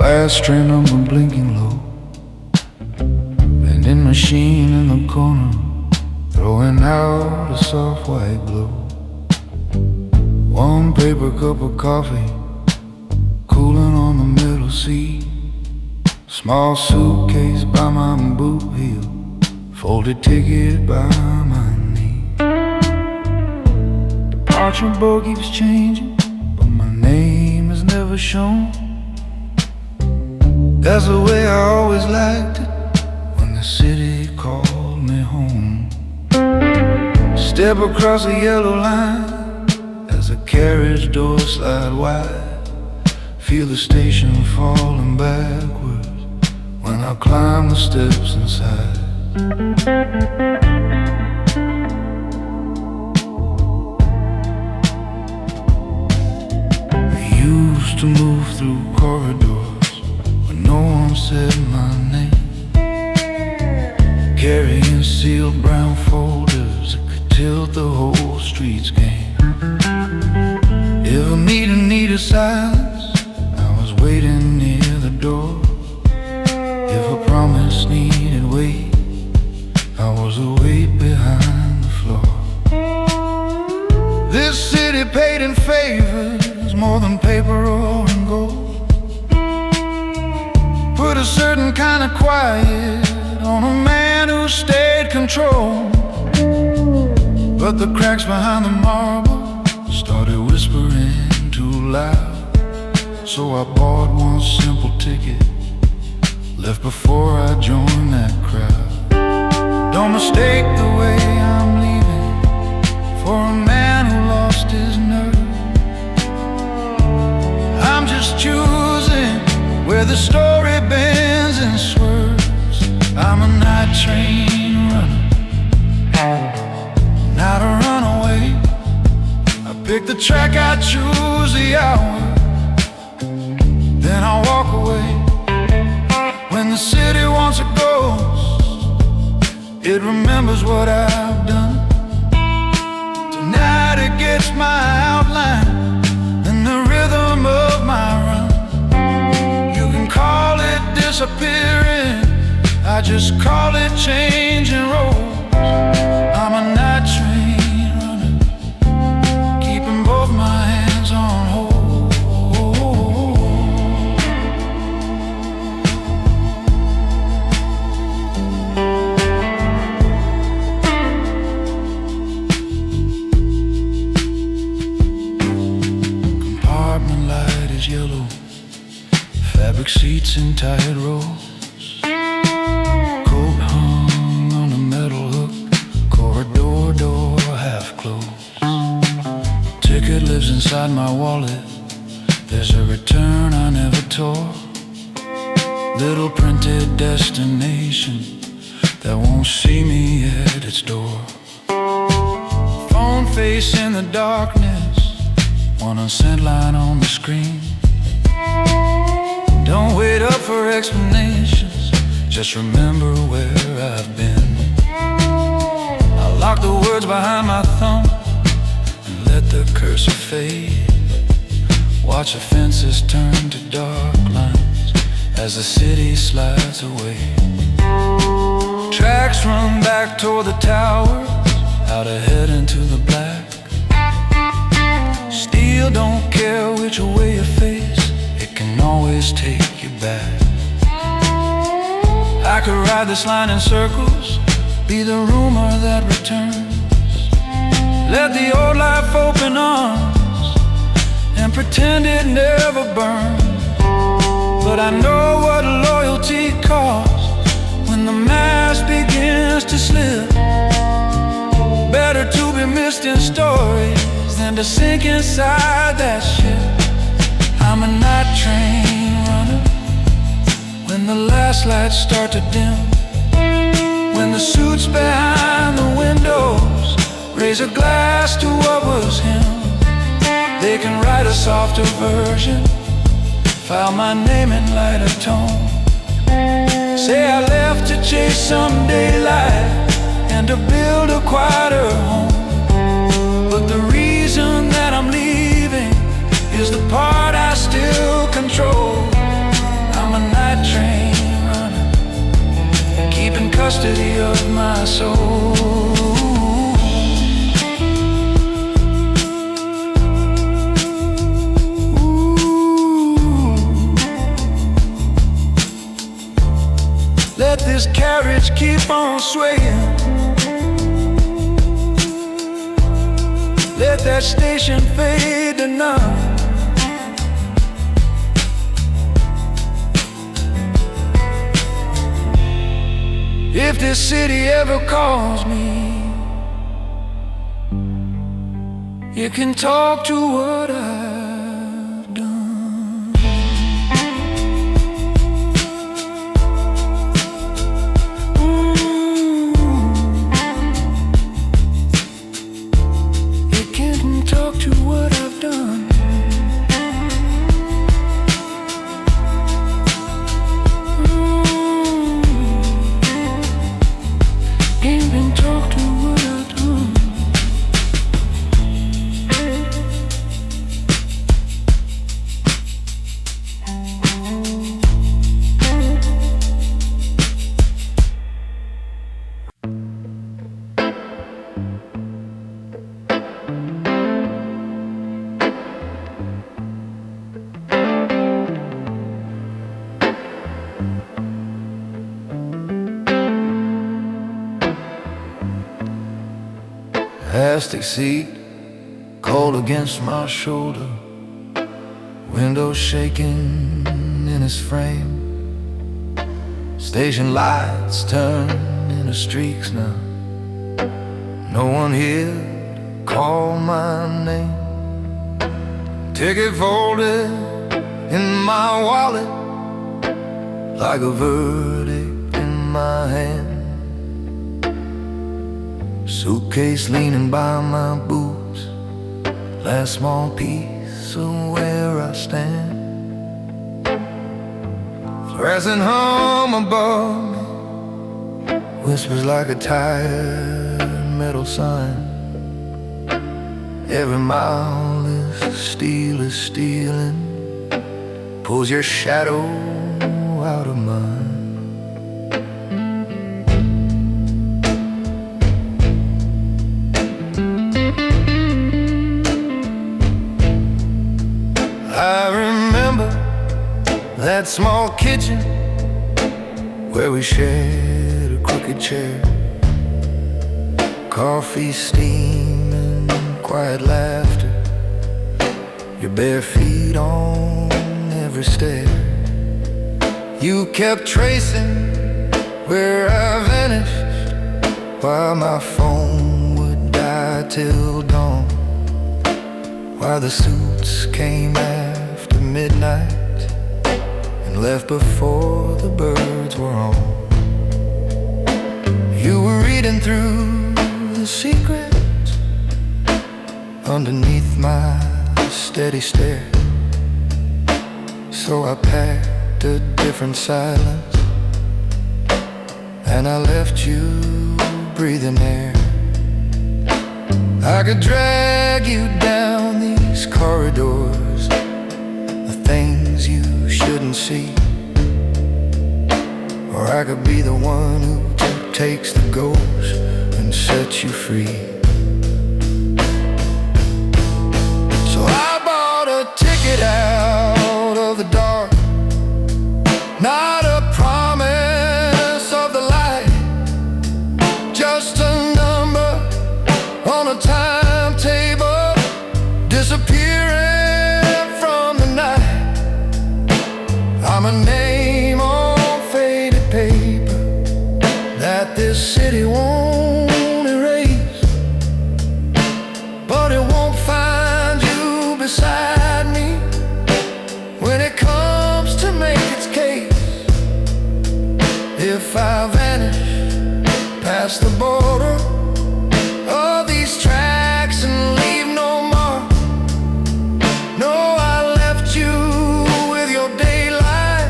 Last train number blinking low, vending machine in the corner, throwing out a soft white glow. One paper cup of coffee, cooling on the middle seat. Small suitcase by my boot heel, folded ticket by my knee. Departure board keeps changing, but my name is never shown. That's the way I always liked it, when the city called me home. Step across the yellow line as the carriage doors slide wide. Feel the station falling backwards when I climb the steps inside. We used to move through corridors where no one said my name, carrying sealed brown folders that could tilt the whole street's game. If a meeting needed silence, I was waiting near the door. If a promise needed weight, I was a weight behind the floor. This city paid in favors more than paper or in gold. Put a certain kind of quiet on a man who stayed controlled. But the cracks behind the marble started whispering too loud. So I bought one simple ticket, left before I joined that crowd. Don't mistake the way I'm leaving for a man who lost his nerve. I'm just choosing where the story bends and swerves. I'm a night train runner, not a runaway. I pick the track, I choose the hour, then I walk away. When the city wants a ghost, it remembers what I've done. Tonight it gets my outline and the rhythm of my run. You can call it disappearing, I just call it changing roads. I'm a night train runner, keeping both my hands on hold. Yellow, fabric seats in tight rows, coat hung on a metal hook, corridor door half closed. Ticket lives inside my wallet, there's a return I never tore. Little printed destination that won't see me at its door. Phone face in the darkness, one unsent line on the screen. Don't wait up for explanations, just remember where I've been. I lock the words behind my thumb and let the cursor fade. Watch the fences turn to dark lines as the city slides away. Tracks run back toward the towers, out ahead into the black. Steel don't care which way you face, it can always take you back. I could ride this line in circles, be the rumor that returns. Let the old life open arms and pretend it never burned. But I know what loyalty costs when the mask begins to slip. Better to be missed in stories than to sink inside that ship. I'm a night train runner, when the last lights start to dim. When the suits behind the windows raise a glass to what was him. They can write a softer version, file my name in lighter tone. Say I left to chase some daylight and to build a quieter home. But the reason that I'm leaving is the part I still control. I'm custody of my soul. Let this carriage keep on swaying. Let that station fade to none. If this city ever calls me, you can talk to what I've done. You can talk to what I've done. Plastic seat, cold against my shoulder, window shaking in his frame. Station lights turn into streaks now. No one here to call my name. Ticket folded in my wallet, like a verdict in my hand. Suitcase leaning by my boots, last small piece of where I stand. Fluorescent hum above me, whispers like a tired metal sign. Every mile is stealing, pulls your shadow out of mine. I remember that small kitchen where we shared a crooked chair, coffee steaming, quiet laughter, your bare feet on every stair. You kept tracing where I vanished, while my phone would die till dawn, while the suits came after midnight and left before the birds were on. You were reading through the secrets underneath my steady stare. So I packed a different silence, and I left you breathing air. I could drag you down these corridors, the things you shouldn't see, or I could be the one who takes the ghost and sets you free. So I bought a ticket out of the dark, not a promise of the light, just a number on a timetable, disappearing from the night. I'm a name on faded paper that this city won't erase, but it won't find you beside me when it comes to make its case. If I vanish past the border of these tracks and leave no mark, no, I left you with your daylight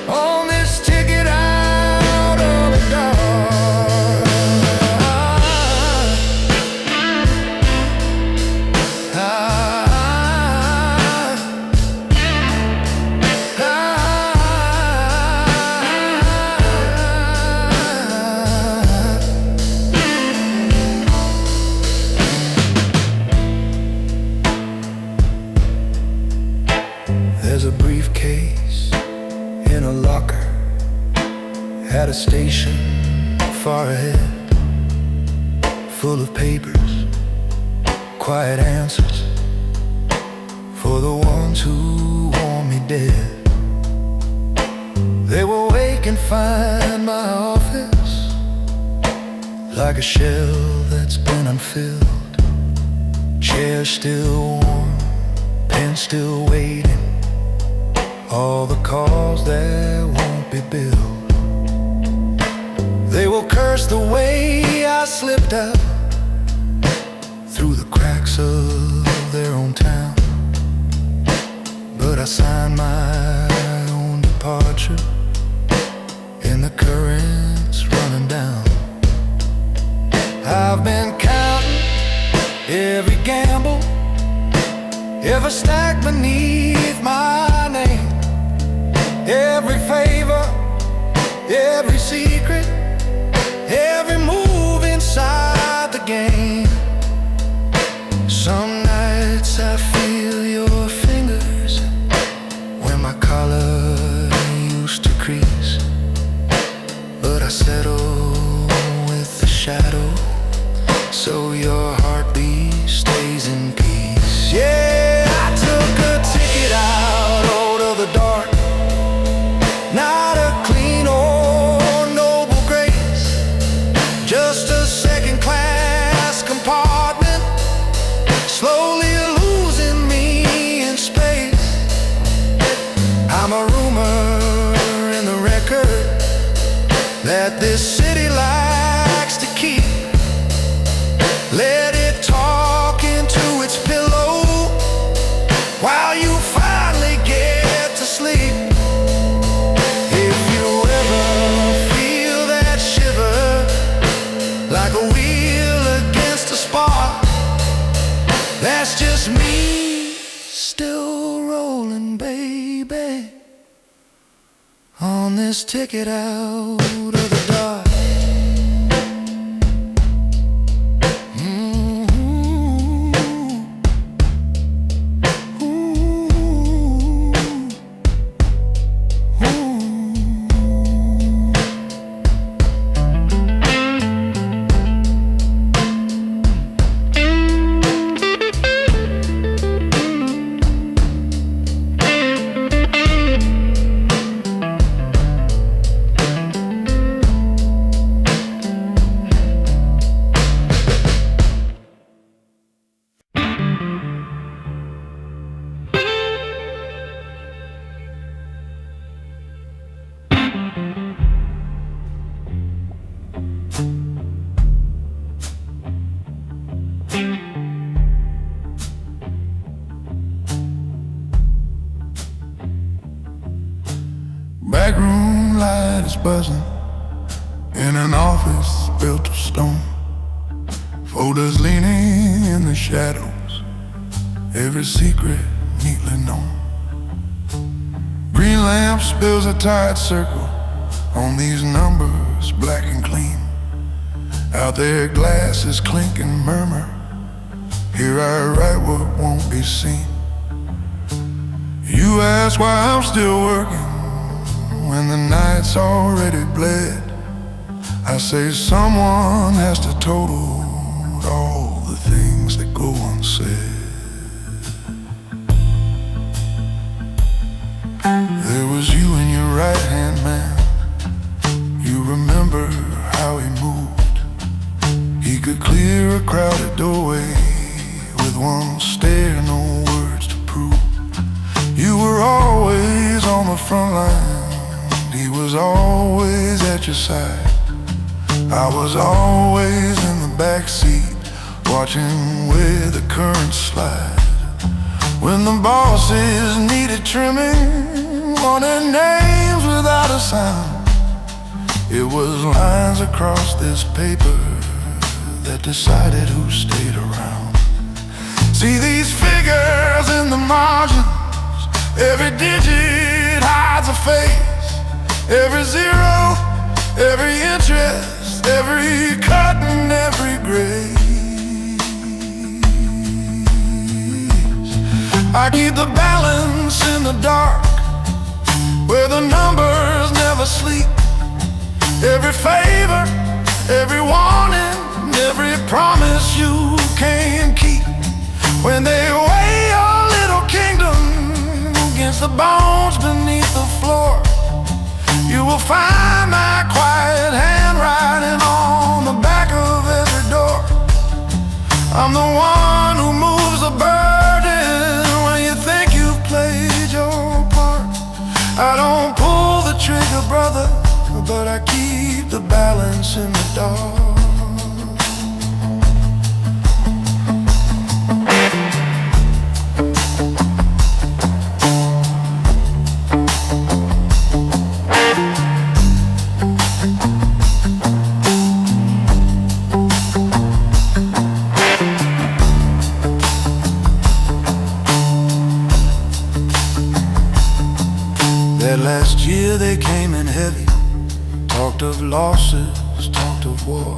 on this ticket out of the dark. at a station far ahead, full of papers, quiet answers for the ones who want me dead. They will wake and find my office like a shell that's been unfilled. Chair still warm, pen still waiting, all the calls that won't be billed. They will curse the way I slipped out through the cracks of their own town, but I signed my own departure in the currents running down. I've been counting every gamble, every stack beneath my name, every favor, every secret, every move inside the game. Some nights I feel your fingers when my collar used to crease, but I settle with the shadow so your heartbeat stays in peace. Yeah, I took a ticket out of the dark, not a clean or noble grace, just a second-class compartment, slowly losing me in space. I'm a rumor in the record that this city likes to keep. Let it talk into its pillow while you finally get to sleep. If you ever feel that shiver like a wheel against a spot, that's just me still rolling, baby, on this ticket out of the dark. Backroom light is buzzing in an office built of stone. Folders leaning in the shadows, every secret neatly known. Green lamp spills a tired circle on these numbers, black and clean. Out there glasses clink and murmur, here I write what won't be seen. You ask why I'm still working when the night's already bled. I say someone has to total all the things that go unsaid. There was you and your right-hand man. You remember how he moved. He could clear a crowded doorway with one stare, no words to prove. You were always on the front line, he was always at your side. I was always in the back seat, watching where the currents slide. When the bosses needed trimming, wanted names without a sound, it was lines across this paper that decided who stayed around. See these figures in the margins, every digit hides a face, every zero, every interest, every cut and every grace. I keep the balance in the dark, where the numbers never sleep. Every favor, every warning, every promise you can't keep. When they weigh your little kingdom against the bones beneath the floor, you will find my quiet handwriting on the back of every door. I'm the one who moves the burden when you think you've played your part. I don't pull the trigger, brother, but I keep the balance in the dark. That last year they came in heavy, talked of losses, talked of war.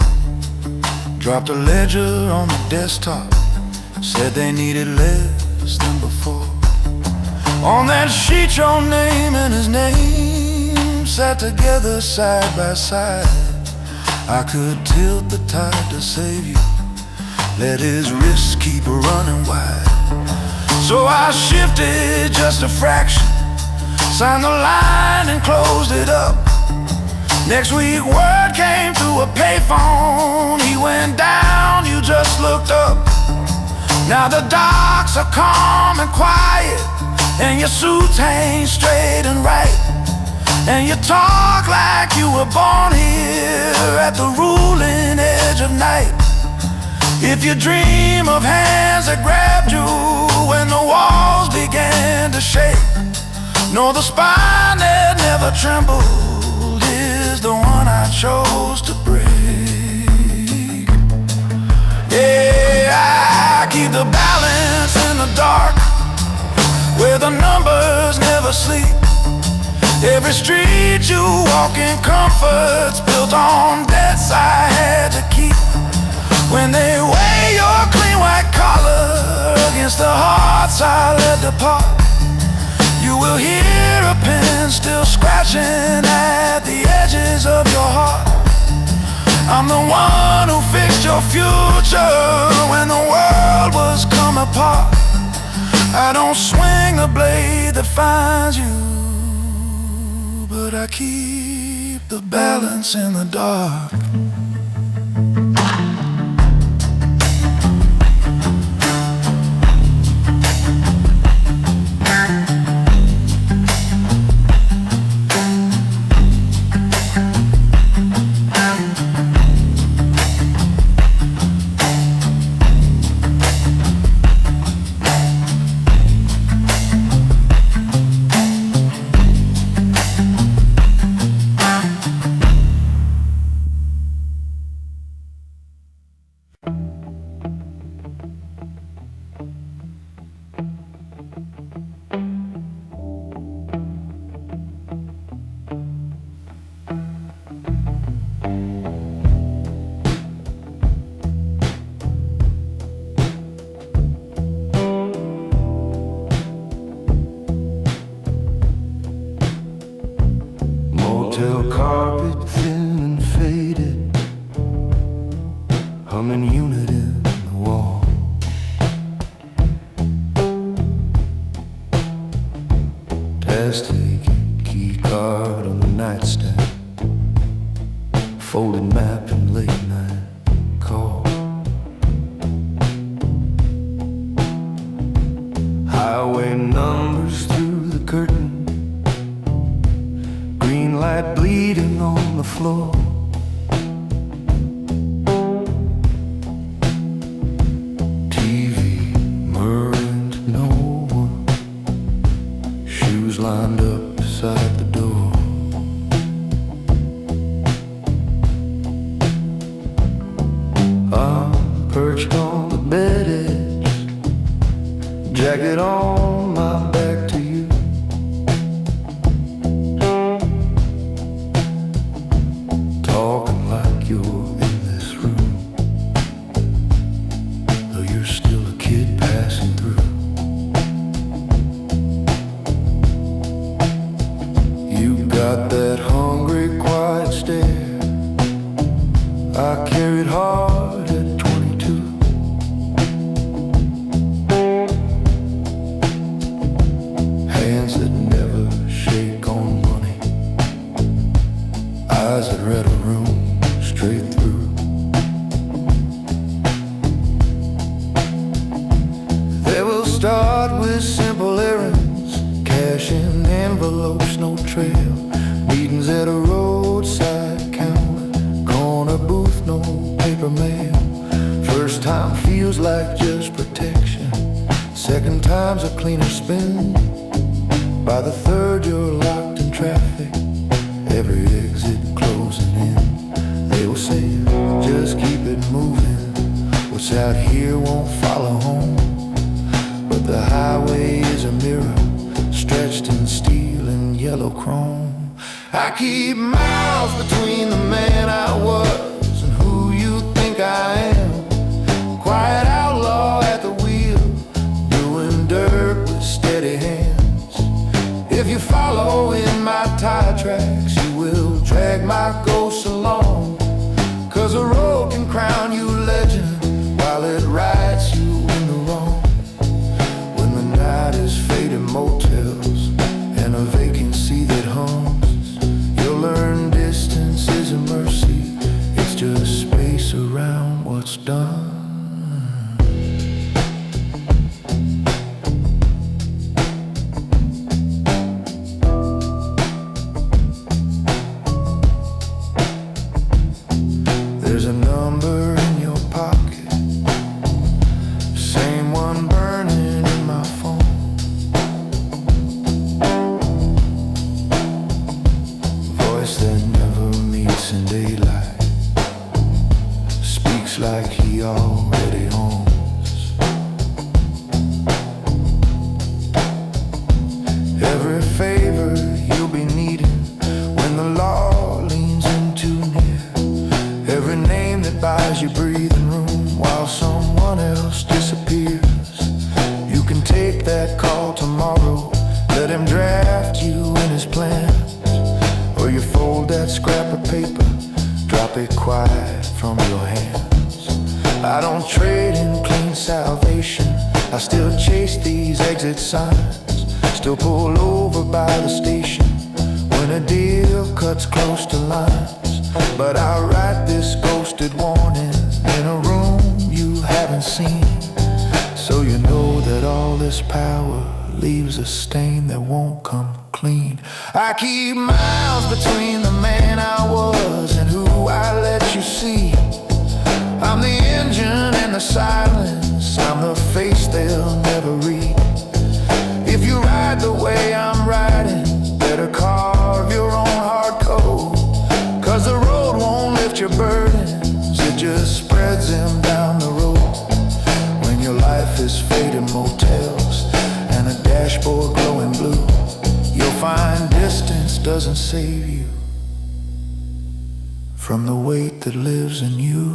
Dropped a ledger on the desktop, said they needed less than before. On that sheet your name and his name sat together side by side. I could tilt the tide to save you, let his wrist keep running wide. So I shifted just a fraction, signed the line and closed it up. Next week word came through a payphone. He went down, you just looked up. Now the docks are calm and quiet, and your suits hang straight and right, and you talk like you were born here at the ruling edge of night. If you dream of hands that grabbed you when the walls began to shake, know the spine that never trembled is the one I chose to break. Yeah, I keep the balance in the dark, where the numbers never sleep. Every street you walk in, comfort's built on debts I had to keep. When they weigh your clean white collar against the hearts I let depart, you will hear a pen still scratching at the edges of your heart. I'm the one who fixed your future when the world was coming apart. I don't swing the blade that finds you, but I keep the balance in the dark. Motel carpet thin and faded, humming unit in the wall. Test taking key card on the nightstand, folded map and late night call. Highway numbers through the curtain, green light bleeding on the floor. TV murmuring to no one, shoes lined up beside the door. I'm perched on the bed edge, jacket on my back to you. Talking like you're in this room, though you're still a kid passing through. You got that hungry, quiet stare, I carried hard at 22. Hands that never shake on money, eyes that read a room straight through. They will start with simple errands, cash in envelopes, no trail. Meetings at a roadside counter, corner booth, no paper mail. First time feels like just protection, second time's a cleaner spin. By the third you're locked in traffic, every exit closing in. They will say, just keep it moving, what's out here won't follow home. But the highway is a mirror, stretched in steel and yellow chrome. I keep miles between the man I was and who you think I am. Quiet outlaw at the wheel, doing dirt with steady hands. If you follow in my tire tracks, you will drag my ghost along. 'Cause a road can crown you legend while it rights you in the wrong. When the night is fading motels and a vacancy that hums, you'll learn distance isn't mercy, it's just space around what's done. There's a number in your pocket, same one burning in my phone. Voice that never meets in daylight, speaks like he already owns. Every favor you'll be needing when the law leans in too near. Every name that buys you breathing room while someone else disappears. You can take that call tomorrow, let him draft you in his plans. Or you fold that scrap of paper, drop it quiet from your hands. I don't trade in clean salvation, I still chase these exit signs. Still pull over by the station when a deal cuts close to lines. But I write this ghosted warning in a room you haven't seen, so you know that all this power leaves a stain that won't come clean. I keep miles between the man I was and who I let you see. I'm the engine and the silence, I'm the face they'll never read. If you ride the way I'm riding, better carve your own hard code. 'Cause the road won't lift your burdens, it just spreads them down the road. When your life is faded motels and a dashboard glowing blue, you'll find distance doesn't save you from the weight that lives in you.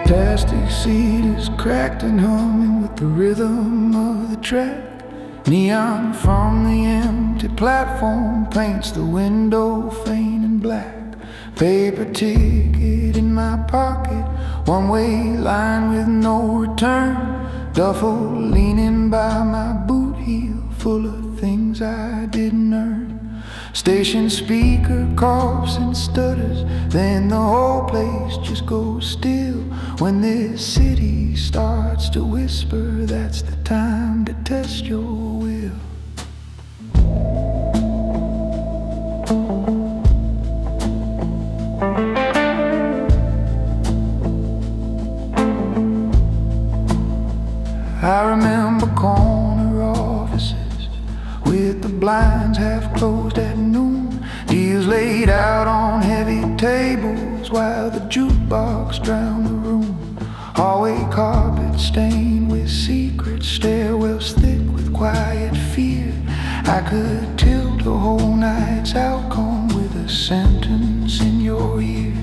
Plastic seat is cracked and humming with the rhythm of the track. Neon from the empty platform paints the window faint and black. Paper ticket in my pocket, one-way line with no return. Duffel leaning by my boot heel, full of things I didn't earn. Station speaker coughs and stutters, then the whole place just goes still. When this city starts to whisper, that's the time to test your will. I remember corner offices with the blinds half closed at noon, deals laid out on heavy tables while the jukebox drowned the room. Hallway carpet stained with secrets, stairwells thick with quiet fear. I could tilt a whole night's outcome with a sentence in your ear.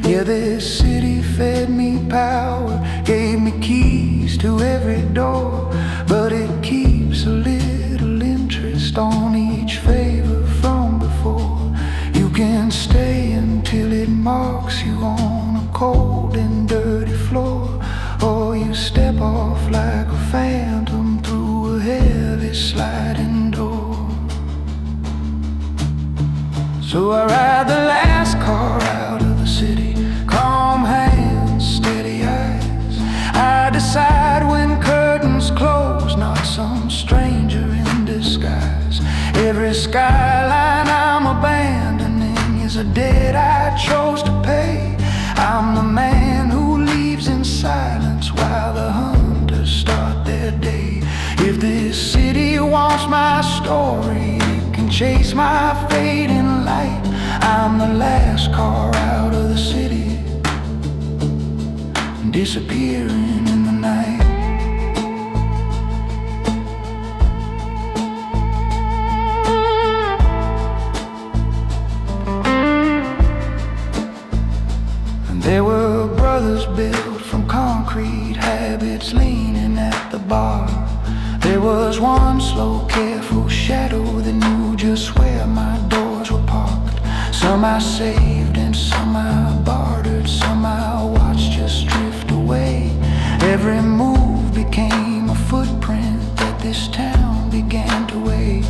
Yeah, this city fed me power, gave me keys to every door, but it keeps a little interest on each favor from before. You can stay until it marks you on a cold and dirty floor, or you step off like a phantom through a heavy sliding door. So I ride the last car out of the city, calm hands, steady eyes. I decide when curtains close, not some stranger in disguise. Every skyline I'm abandoning is a debt I chose to pay. I'm the man who leaves in silence while the hunters start their day. If this city wants my story, it can chase my fate in light. I'm the last car out of the city, disappearing in the night. And there were brothers built from concrete, habits leaning at the bar. There was one slow, careful shadow that knew just where my doors were parked. Some I saved and some I bartered, some I watched just drift away. Every move became a footprint that this town began to weigh.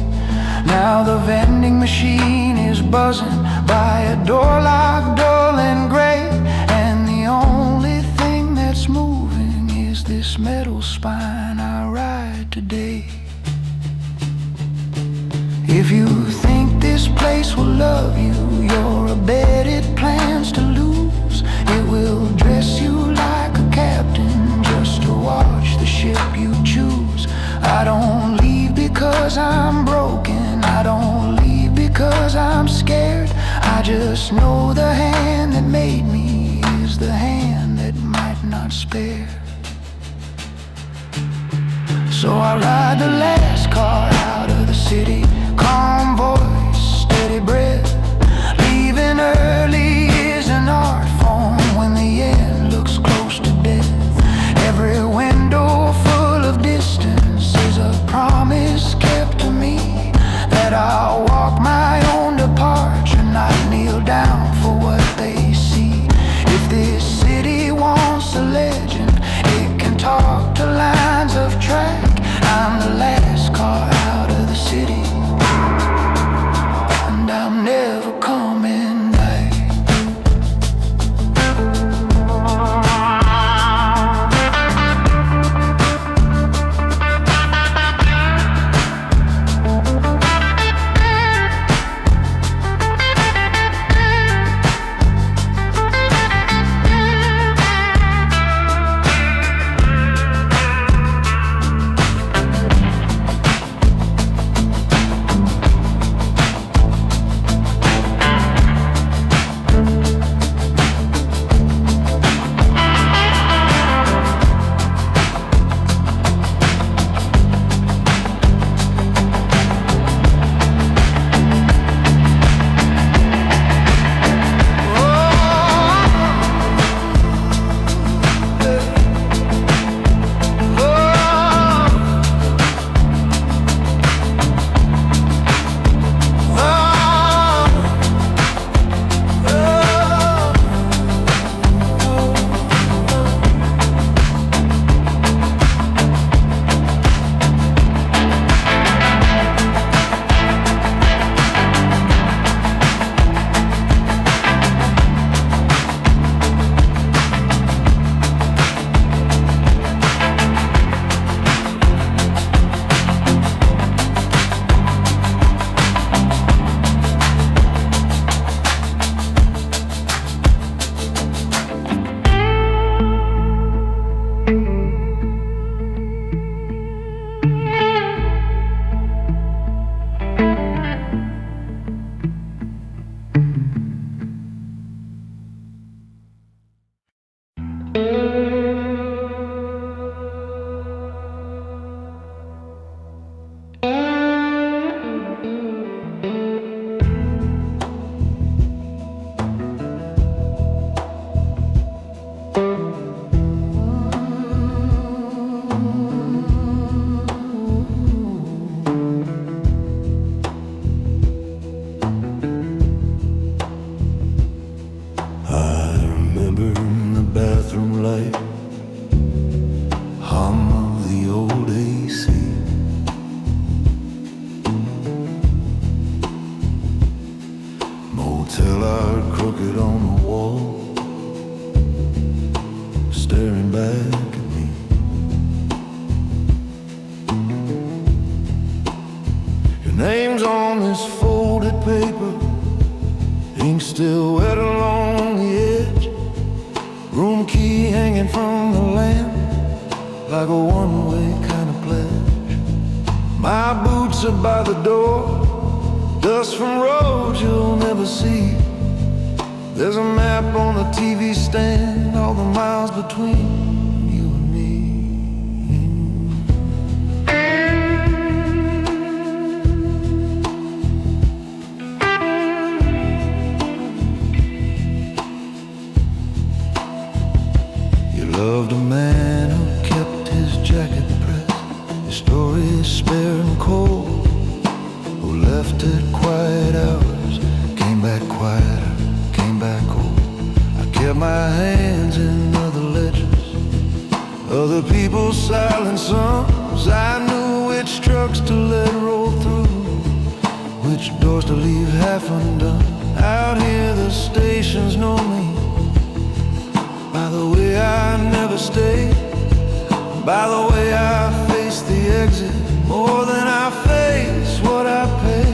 Now the vending machine is buzzing by a door locked dull and gray, and the only thing that's moving is this metal spine I ride today. If you think this place will love you, you're a bed it plans to lose. It will dress you like a captain just to watch the ship you choose. I don't leave because I'm broken, I don't leave because I'm scared. I just know the hand that made me is the hand that might not spare. So I ride the last car out of the city, calm voice, steady breath. Leaving early is an art form when the end looks close to death. Every window full of distance is a promise kept to me, that I'll walk my own departure, not kneel down for what they see. If this city wants a legend, it can talk to lines of track. I'm the last car out of the city, tail out crooked on the wall, staring back at me. Your name's on this folded paper, ink still wet along the edge, room key hanging from the lamp like a one-way kind of pledge. My boots are by the door, dust from roads you'll never see. There's a map on the TV stand, all the miles between you and me. You loved a man who kept his jacket pressed, his stories spare and cold, who left at quiet hours, came back quieter, came back old. I kept my hands in other ledgers, other people's silent songs. I knew which trucks to let roll through, which doors to leave half undone. Out here the stations know me by the way I never stayed, by the way I face the exit more than I face what I pay.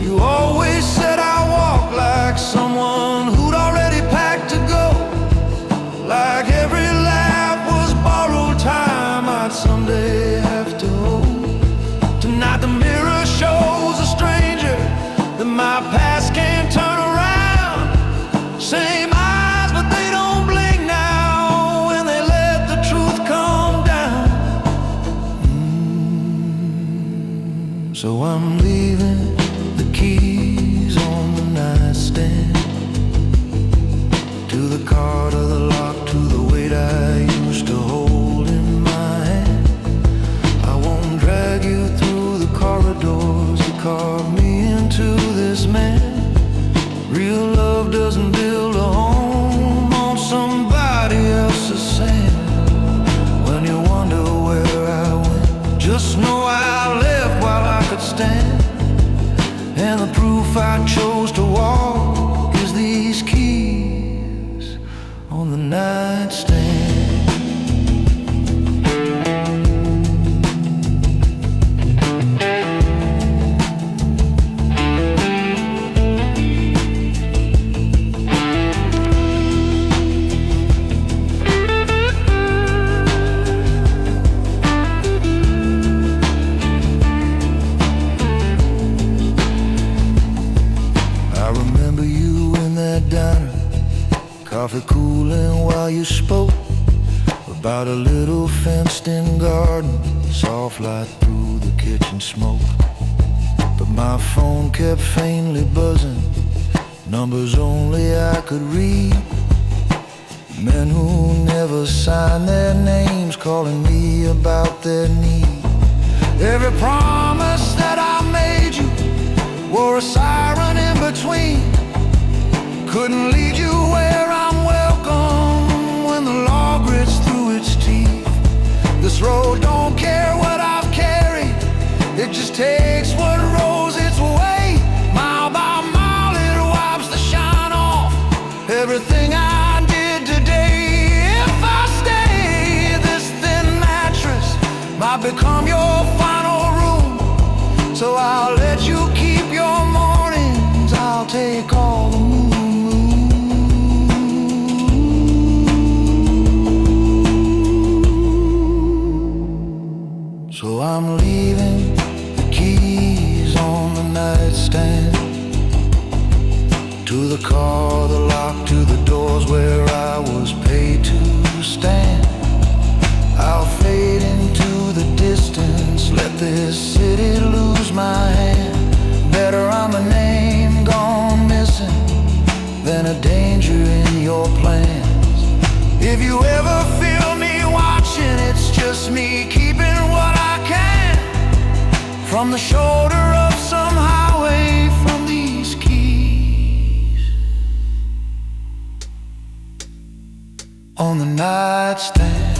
You always said I walk like someone who'd already packed to go, like every laugh was borrowed time I'd someday have to hold. Tonight the mirror shows a stranger that my past can't turn around. Same eyes, but they don't blink now when they let the truth come down. So I'm leaving the keys on the nightstand, to the car, to the lock, to the weight I used to hold in my hand. I won't drag you through the corridors that carved me into this man. Real love doesn't build a home on somebody else's sand. When you wonder where I went, just know I left while I could stand. And the proof I chose to walk is these keys on the nightstand. Diner, coffee cooling while you spoke about a little fenced-in garden, soft light through the kitchen smoke. But my phone kept faintly buzzing, numbers only I could read. Men who never signed their names calling me about their need. Every promise that I made you wore a siren in between. Couldn't lead you where I'm welcome when the law grits through its teeth. This road don't care what I've carried, it just takes what rolls its way. Mile by mile it wipes the shine off everything I did today. If I stay, this thin mattress might become your final room. So I'll let you keep your mornings, I'll take all the moon. So I'm leaving the keys on the nightstand, to the car, the lock, to the doors where I was paid to stand. I'll fade into the distance, let this city lose my hand. Better I'm a name gone missing than a danger in your plans. If you ever feel me watching, it's just me keeping what I can from the shoulder of some highway, from these keys on the nightstand.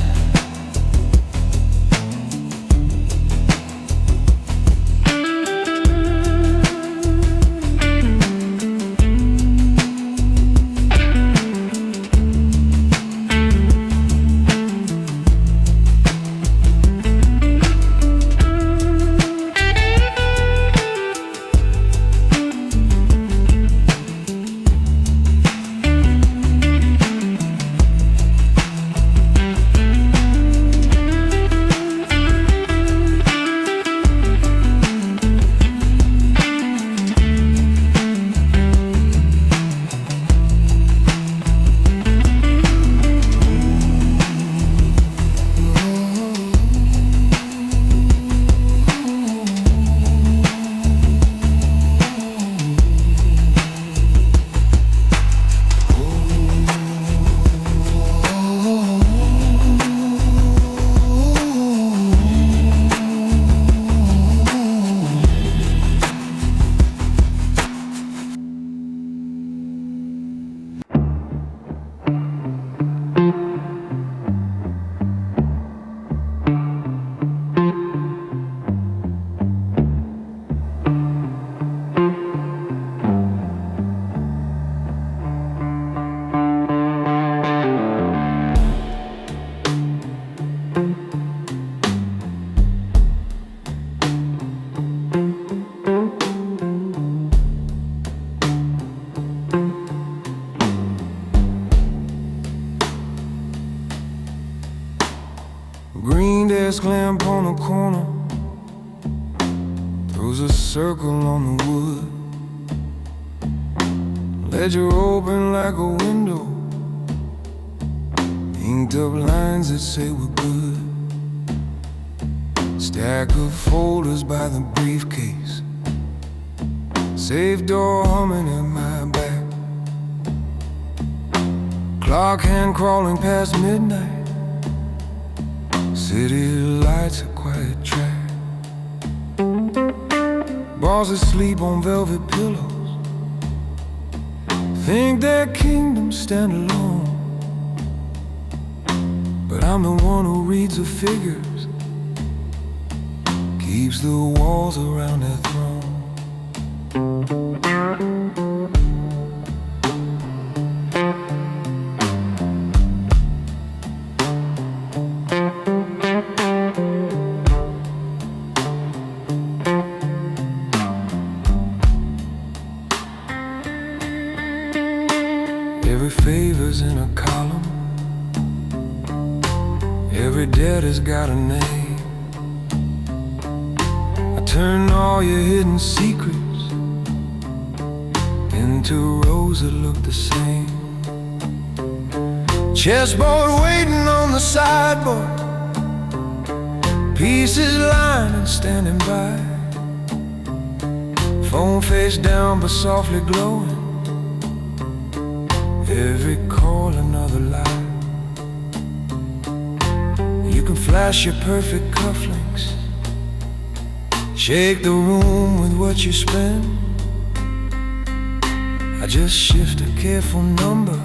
desk lamp on the corner throws a circle on the wood. Ledger open like a window, inked up lines that say we're good. Stack of folders by the briefcase, safe door humming at my back. Clock hand crawling past midnight, city lights a quiet track. Bars asleep on velvet pillows think their kingdoms stand alone, but I'm the one who reads the figures, keeps the walls around their throne. Every favor's in a column, every debt has got a name. I turn all your hidden secrets into rows that look the same. Chessboard waiting on the sideboard, pieces lying and standing by. Phone face down but softly glowing, every call another lie. You can flash your perfect cufflinks, shake the room with what you spend. I just shift a careful number,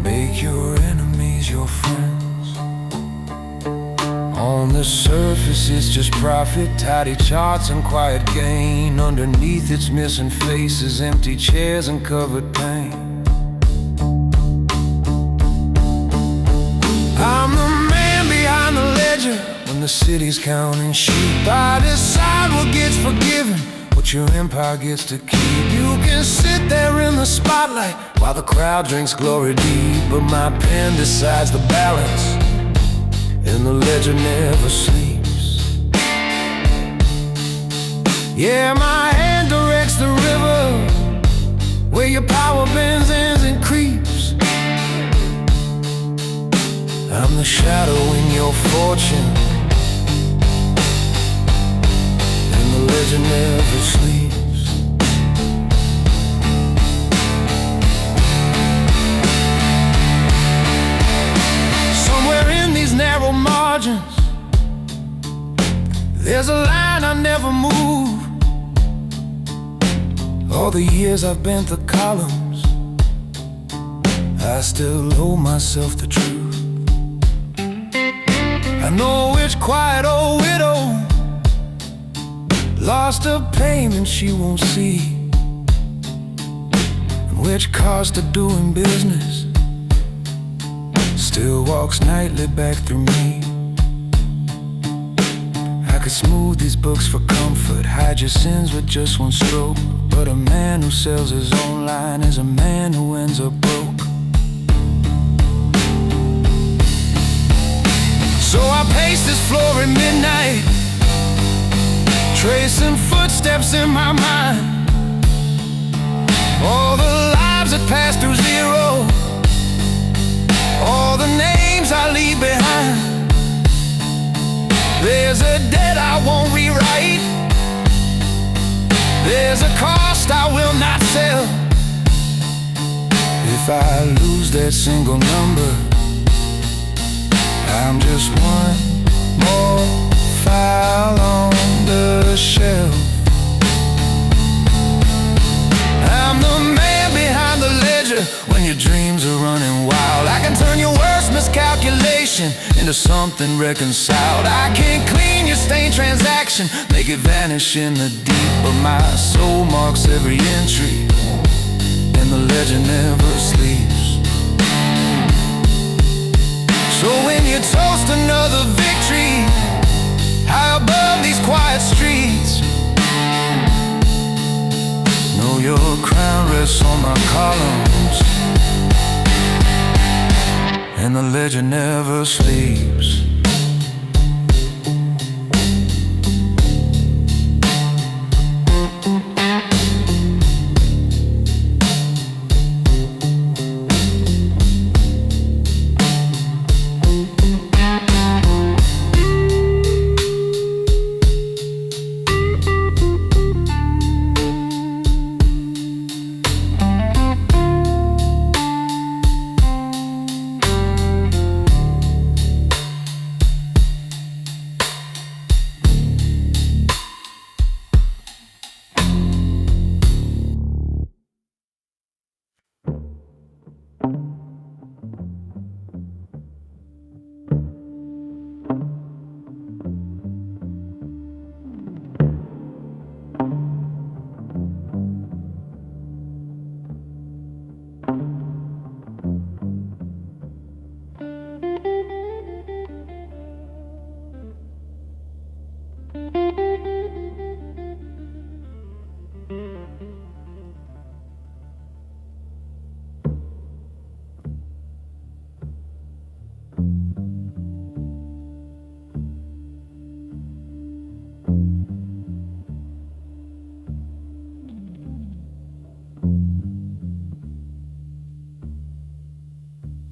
make your enemies your friends. On the surface it's just profit, tidy charts and quiet gain. Underneath it's missing faces, empty chairs and covered pain. I'm the man behind the ledger when the city's counting sheep. I decide what gets forgiven, what your empire gets to keep. You can sit there in the spotlight while the crowd drinks glory deep, but my pen decides the balance, and the ledger never sleeps. Yeah, my hand directs the river where your power bends, ends and creeps. I'm the shadow in your fortune, and the ledger never sleeps. Somewhere in these narrow margins there's a line I never move. All the years I've bent the columns, I still owe myself the truth. I know which quiet old widow lost her payment she won't see, and which cost of doing business still walks nightly back through me. I could smooth these books for comfort, hide your sins with just one stroke, but a man who sells his own line is a man who ends up broke. So I pace this floor at midnight, tracing footsteps in my mind. All the lives that pass through zero, all the names I leave behind. There's a debt I won't rewrite, there's a cost I will not sell. If I lose that single number, I'm just one more file on the shelf. I'm the man behind the ledger when your dreams are running wild. I can turn your worst miscalculation into something reconciled. I can clean your stained transaction, make it vanish in the deep, but my soul marks every entry, and the ledger never sleeps. So when you toast another victory high above these quiet streets, know your crown rests on my columns, and the ledger never sleeps.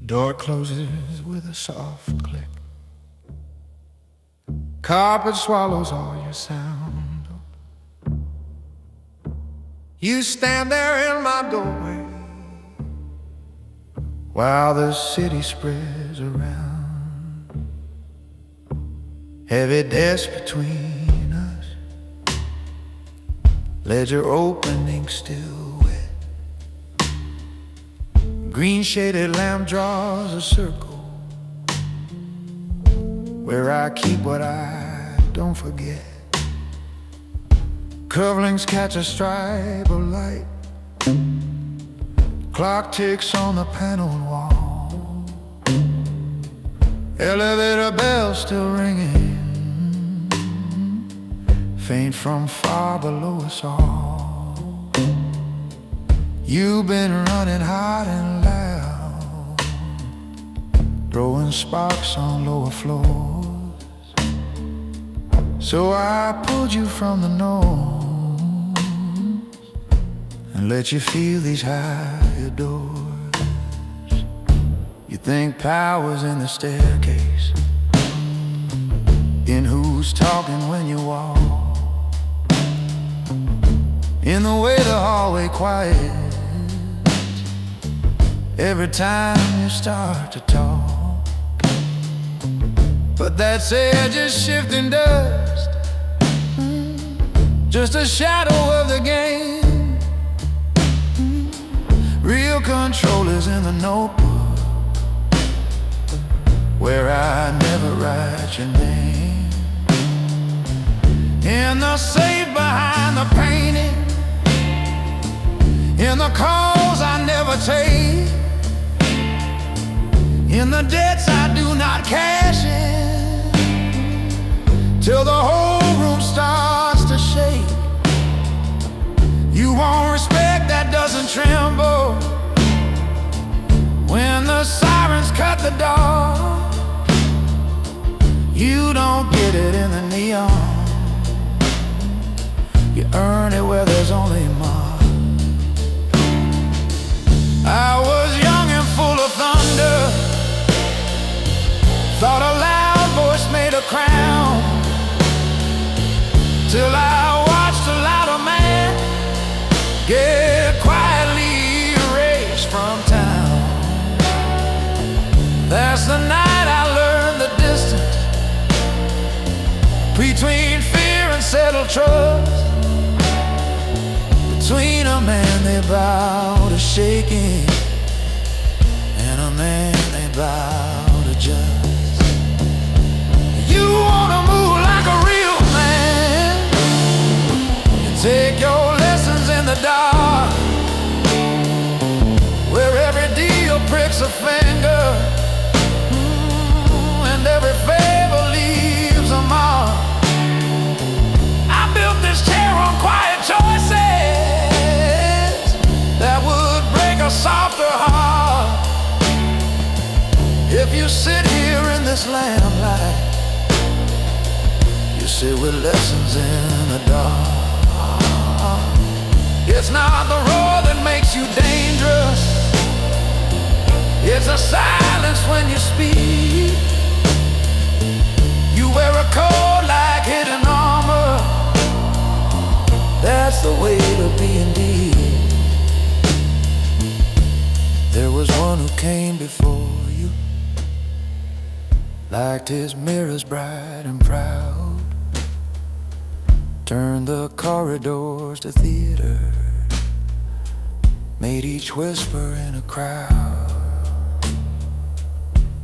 Door closes with a soft click. Carpet swallows all your sound. You stand there in my doorway while the city spreads around. Heavy desk between us, ledger opening still wet. Green shaded lamp draws a circle where I keep what I don't forget. Curvlings catch a stripe of light. Clock ticks on the paneled wall. Elevator bell still ringing, faint from far below us all. You've been running hot and loud, throwing sparks on lower floors. So I pulled you from the norm and let you feel these higher doors. You think power's in the staircase, in who's talking when you walk, in the way the hallway quiets every time you start to talk. But that's air just shifting dust, just a shadow of the game. Real control is in the notebook where I never write your name. In the safe behind the painting, in the calls I never take, in the debts I do not cash in, till the whole room starts to shake. You want respect that doesn't tremble when the sirens cut the door. You don't get it in the neon, you earn it where there's only mud. I was young and full of thunder, thought a loud voice made a crown, till I watched a louder man get quietly erased from town. That's the night I learned the distance between fear and settled trust, between a man they bow to shaking and a man they bow to just. You wanna move like a real man, you take your lessons in the dark, where every deal pricks a finger, and every favor leaves a mark. I built this chair on quiet choices that would break a softer heart. If you sit here in this lamplight, you sit with lessons in the dark. It's not the roar that makes you dangerous, it's the silence when you speak. You wear a coat like hidden armor, that's the way to be indeed. There was one who came before you, liked his mirrors bright and proud, turned the corridors to theater, made each whisper in a crowd.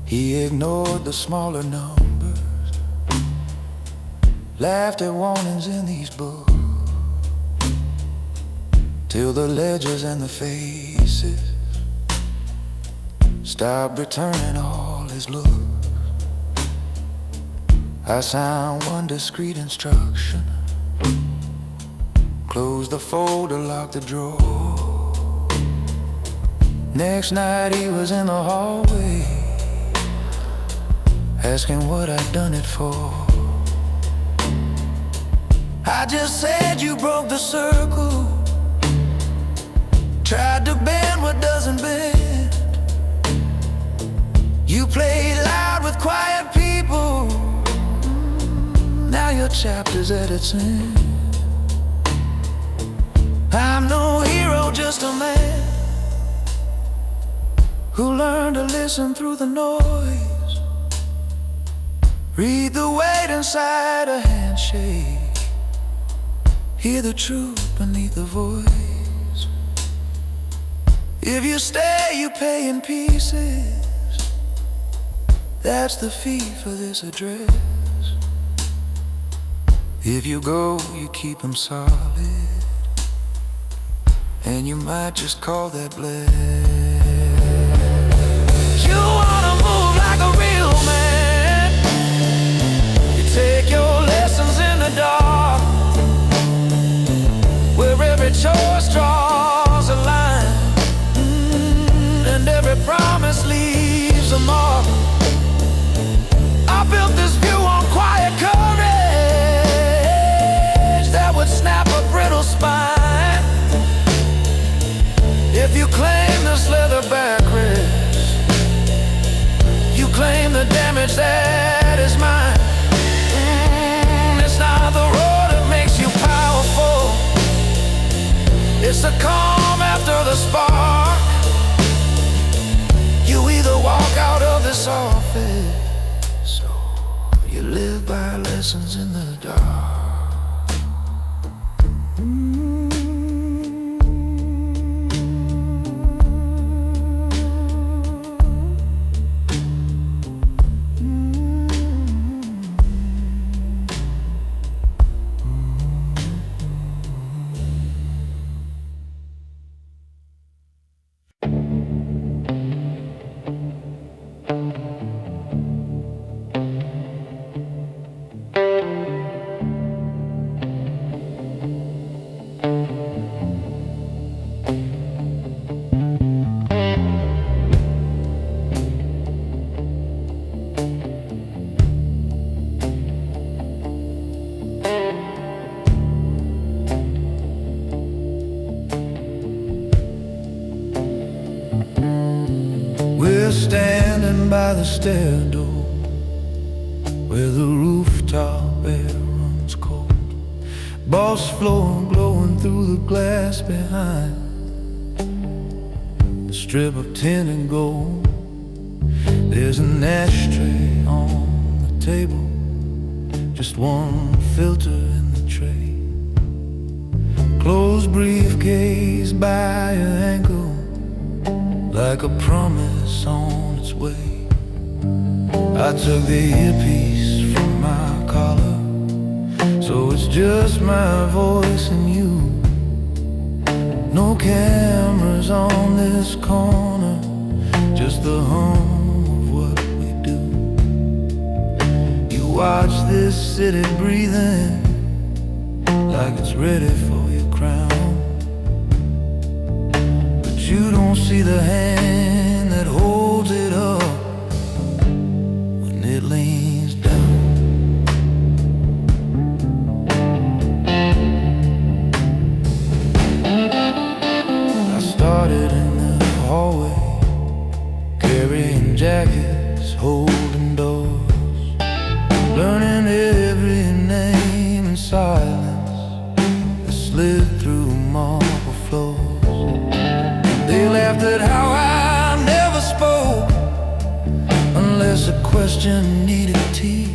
He ignored the smaller numbers, laughed at warnings in these books, till the ledgers and the faces stopped returning all his looks. I signed one discreet instruction, close the folder, lock the drawer. Next night he was in the hallway, asking what I'd done it for. I just said you broke the circle, tried to bend what doesn't bend. played loud with quiet people. Now your chapter's at its end. I'm no hero, just a man who learned to listen through the noise. Read the weight inside a handshake. Hear the truth beneath the voice. If you stay, you pay in pieces. That's the fee for this address. If you go, you keep them solid, and you might just call that blessed. You wanna move like a real man. You take your lessons in the dark, where every choice draws a line, and every promise leaves a mark. I built this view on quiet courage that would snap a brittle spine. If you claim this leather backrest, you claim the damage that is mine. It's not the road that makes you powerful, it's the calm after the spark. You either walk out of this office, or you live by lessons in the dark. We're standing by the stair door, where the rooftop air runs cold. Boss floor glowing through the glass behind the strip of tin and gold. There's an ashtray on the table, just one filter in the tray. Closed briefcase by your ankle, like a promise on its way. I took the earpiece from my collar, so it's just my voice and you. No cameras on this corner, just the hum of what we do. You watch this city breathing like it's ready for your crown, but you don't see the hand that holds it up when it leans down. I started in the hallway, carrying jackets, holding doors, learning every name in silence that slid through marble floors. They laughed at how I never spoke unless a question needed teeth.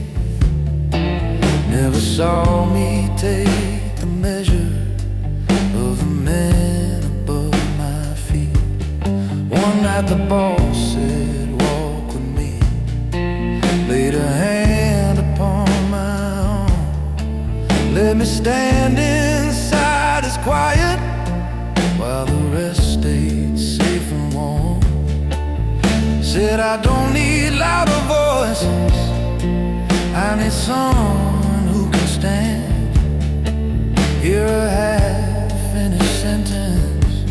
Never saw me take the measure of the man above my feet. One night the boss said, walk with me, laid a hand upon my arm, let me stand inside his quiet while the rest stayed safe and warm. Said I don't need louder voices, I need someone who can stand. Hear a half-finished sentence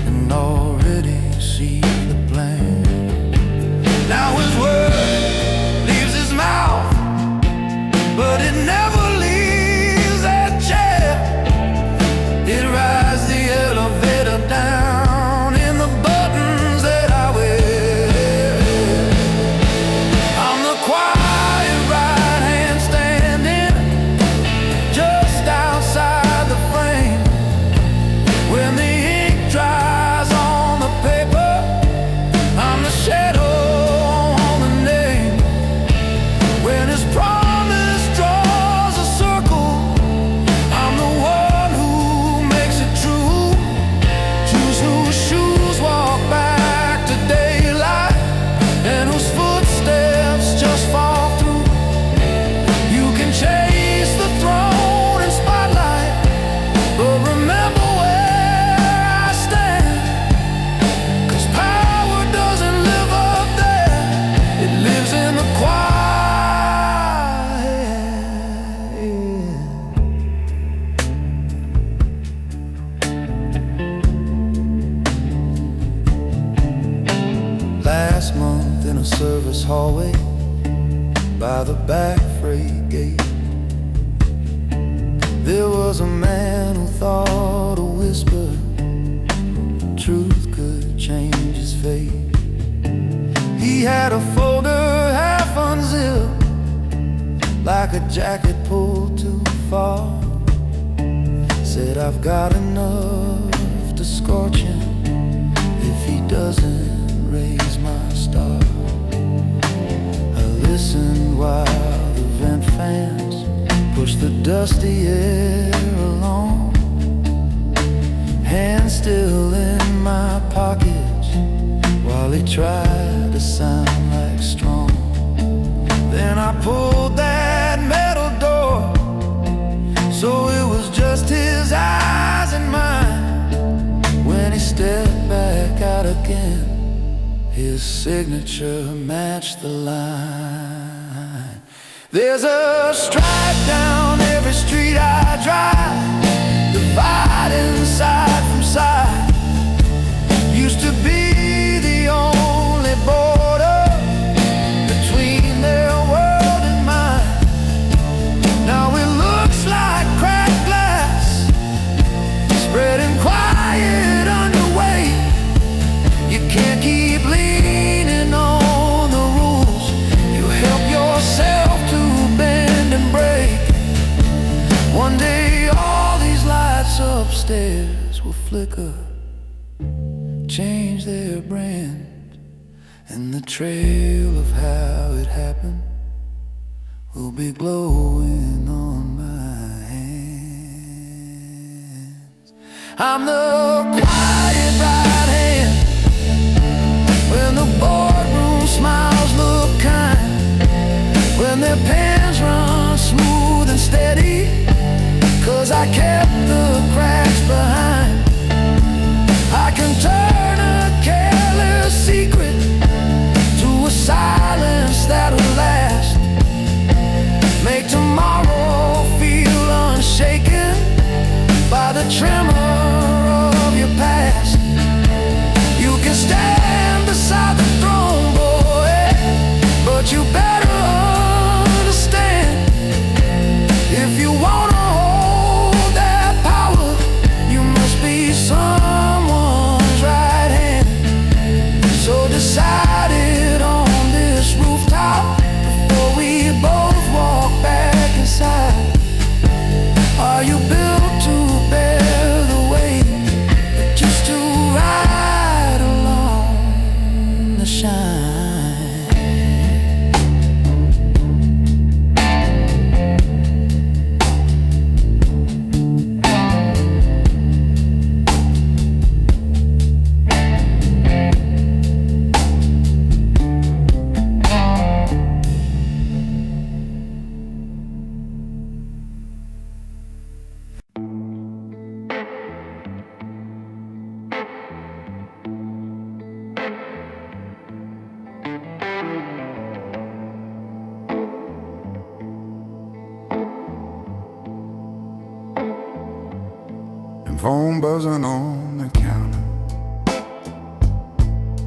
and already see the plan. Now his word leaves his mouth, but it never leaves that chair. It rides the elevator down in the buttons that I wear. service hallway by the back freight gate. There was a man who thought a whisper truth could change his fate. He had a folder half unzipped, like a jacket pulled too far. Said, I've got enough to scorch him if he doesn't raise my star. I listened while the vent fans pushed the dusty air along. Hands still in my pockets while he tried to sound like strong. Then I pulled that metal door, so it was just his eyes and mine. When he stepped back out again, his signature matched the line. There's a stripe down every street I drive, dividing side from side. Used to be the only border between their world and mine. Now it looks like cracked glass, spreading quiet underway. You can't keep leaning on the rules. You help yourself to bend and break. One day all these lights upstairs will flicker, change their brand, and the trail of how it happened will be glowing on my hands. I'm the quiet right hand when the boardroom smiles look kind, when their pens run smooth and steady, 'cause I kept the cracks behind. I can turn a careless secret to a silence that'll last. Make tomorrow feel unshaken by the tremor of your past. You can stand beside the throne, boy, but you better understand, if you wanna hold that power, you must be someone's right hand. So decide it on this rooftop before we both walk back inside. Are you built to bear the weight, just to ride along the shine? Phone buzzing on the counter,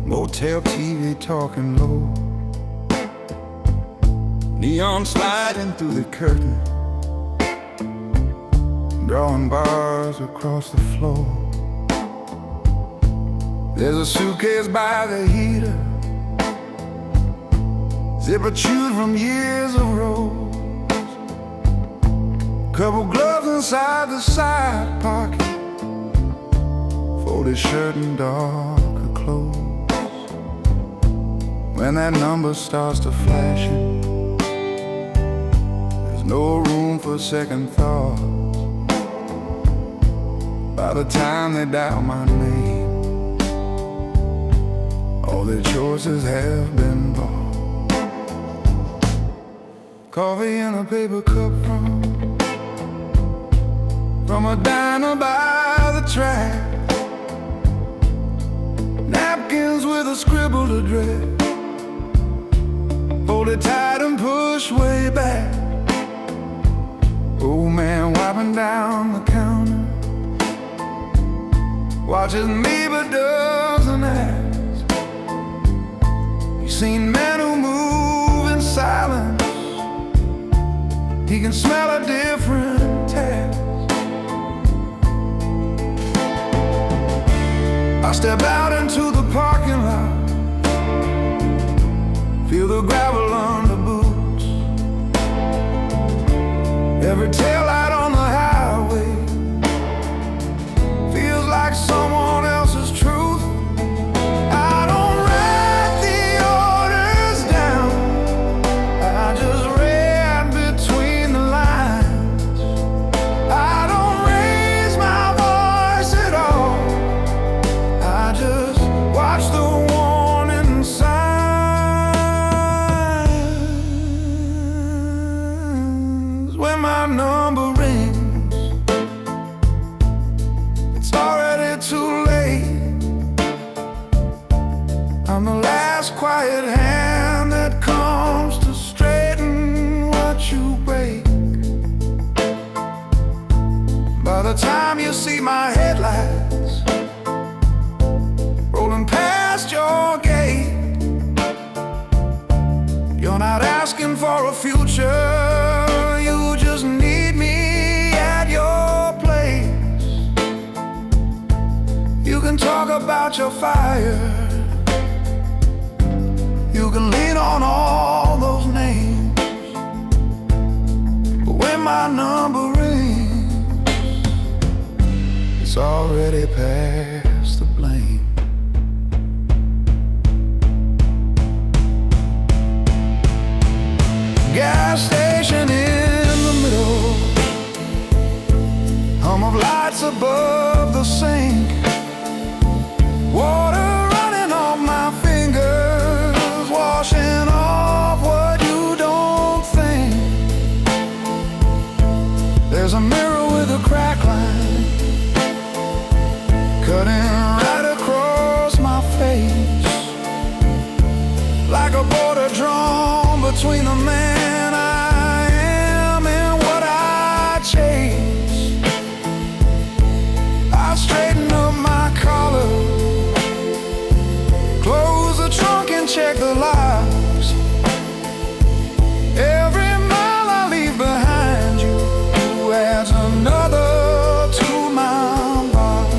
motel TV talking low, neon sliding through the curtain, drawing bars across the floor. There's a suitcase by the heater, zipper chewed from years of rolls, couple gloves inside the side pocket, folded shirt and darker clothes. When that number starts to flashing, there's no room for second thoughts. By the time they dial my name, all their choices have been bought. Coffee in a paper cup from a diner by the track, napkins with a scribbled address, folded tight and pushed way back. Old man wiping down the counter, watches me but doesn't ask. You've seen men who can smell a different taste. I step out into the parking lot, feel the gravel under boots. Every taillight on the highway feels like someone else's truth. I don't write the orders down, I just read between the lines. I don't raise my voice at all, I just watch the warning signs. When my number rings, it's already too late. I'm the last quiet hand that comes to straighten what you break. By the time you see my headlights rolling past your gate, you're not asking for a future, you just need me at your place. You can talk about your fire, you can lean on all those names, but when my number rings, it's already past the blame. Gas station in the middle, hum of lights above the sink, water running off my fingers, washing off what you don't think. There's a mirror with a crack line cutting right across my face, like a border drawn between the man I am and what I chase. I straighten up my collar, close the trunk and check the locks. Every mile I leave behind you adds another to my box.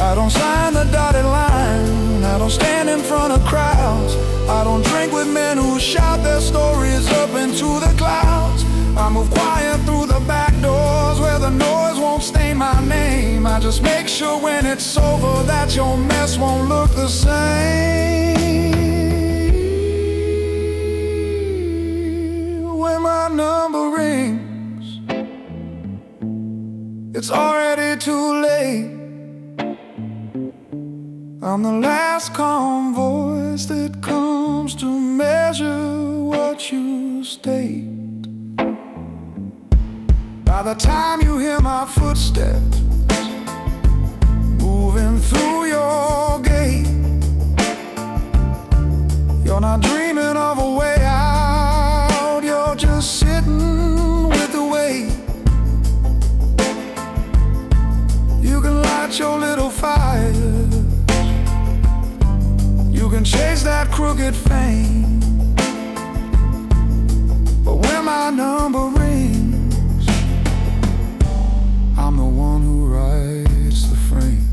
I don't sign the dotted line, I don't stand in front of crowds, I don't drink with men who shout their stories up into the clouds. I move quiet through the back doors where the noise won't stain my name. I just make sure when it's over that your mess won't look the same. When my number rings, it's already too late. I'm the last calm voice that comes to measure what you state. By the time you hear my footsteps moving through your gate, you're not dreaming of a way out, you're just sitting with the weight. You can light your little fire, you can chase that crooked fame, but when my number rings, I'm the one who writes the frame.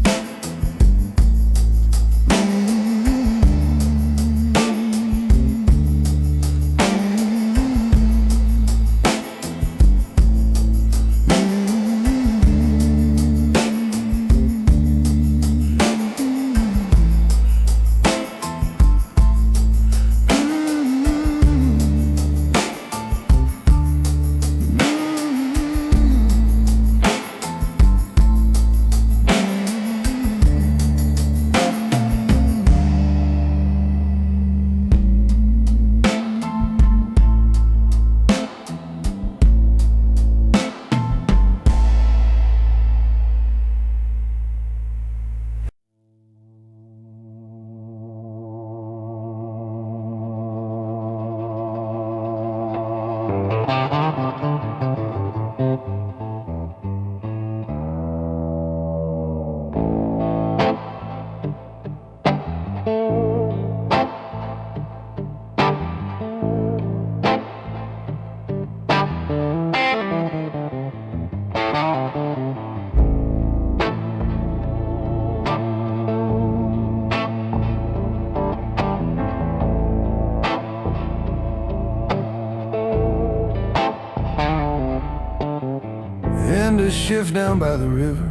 End a shift down by the river,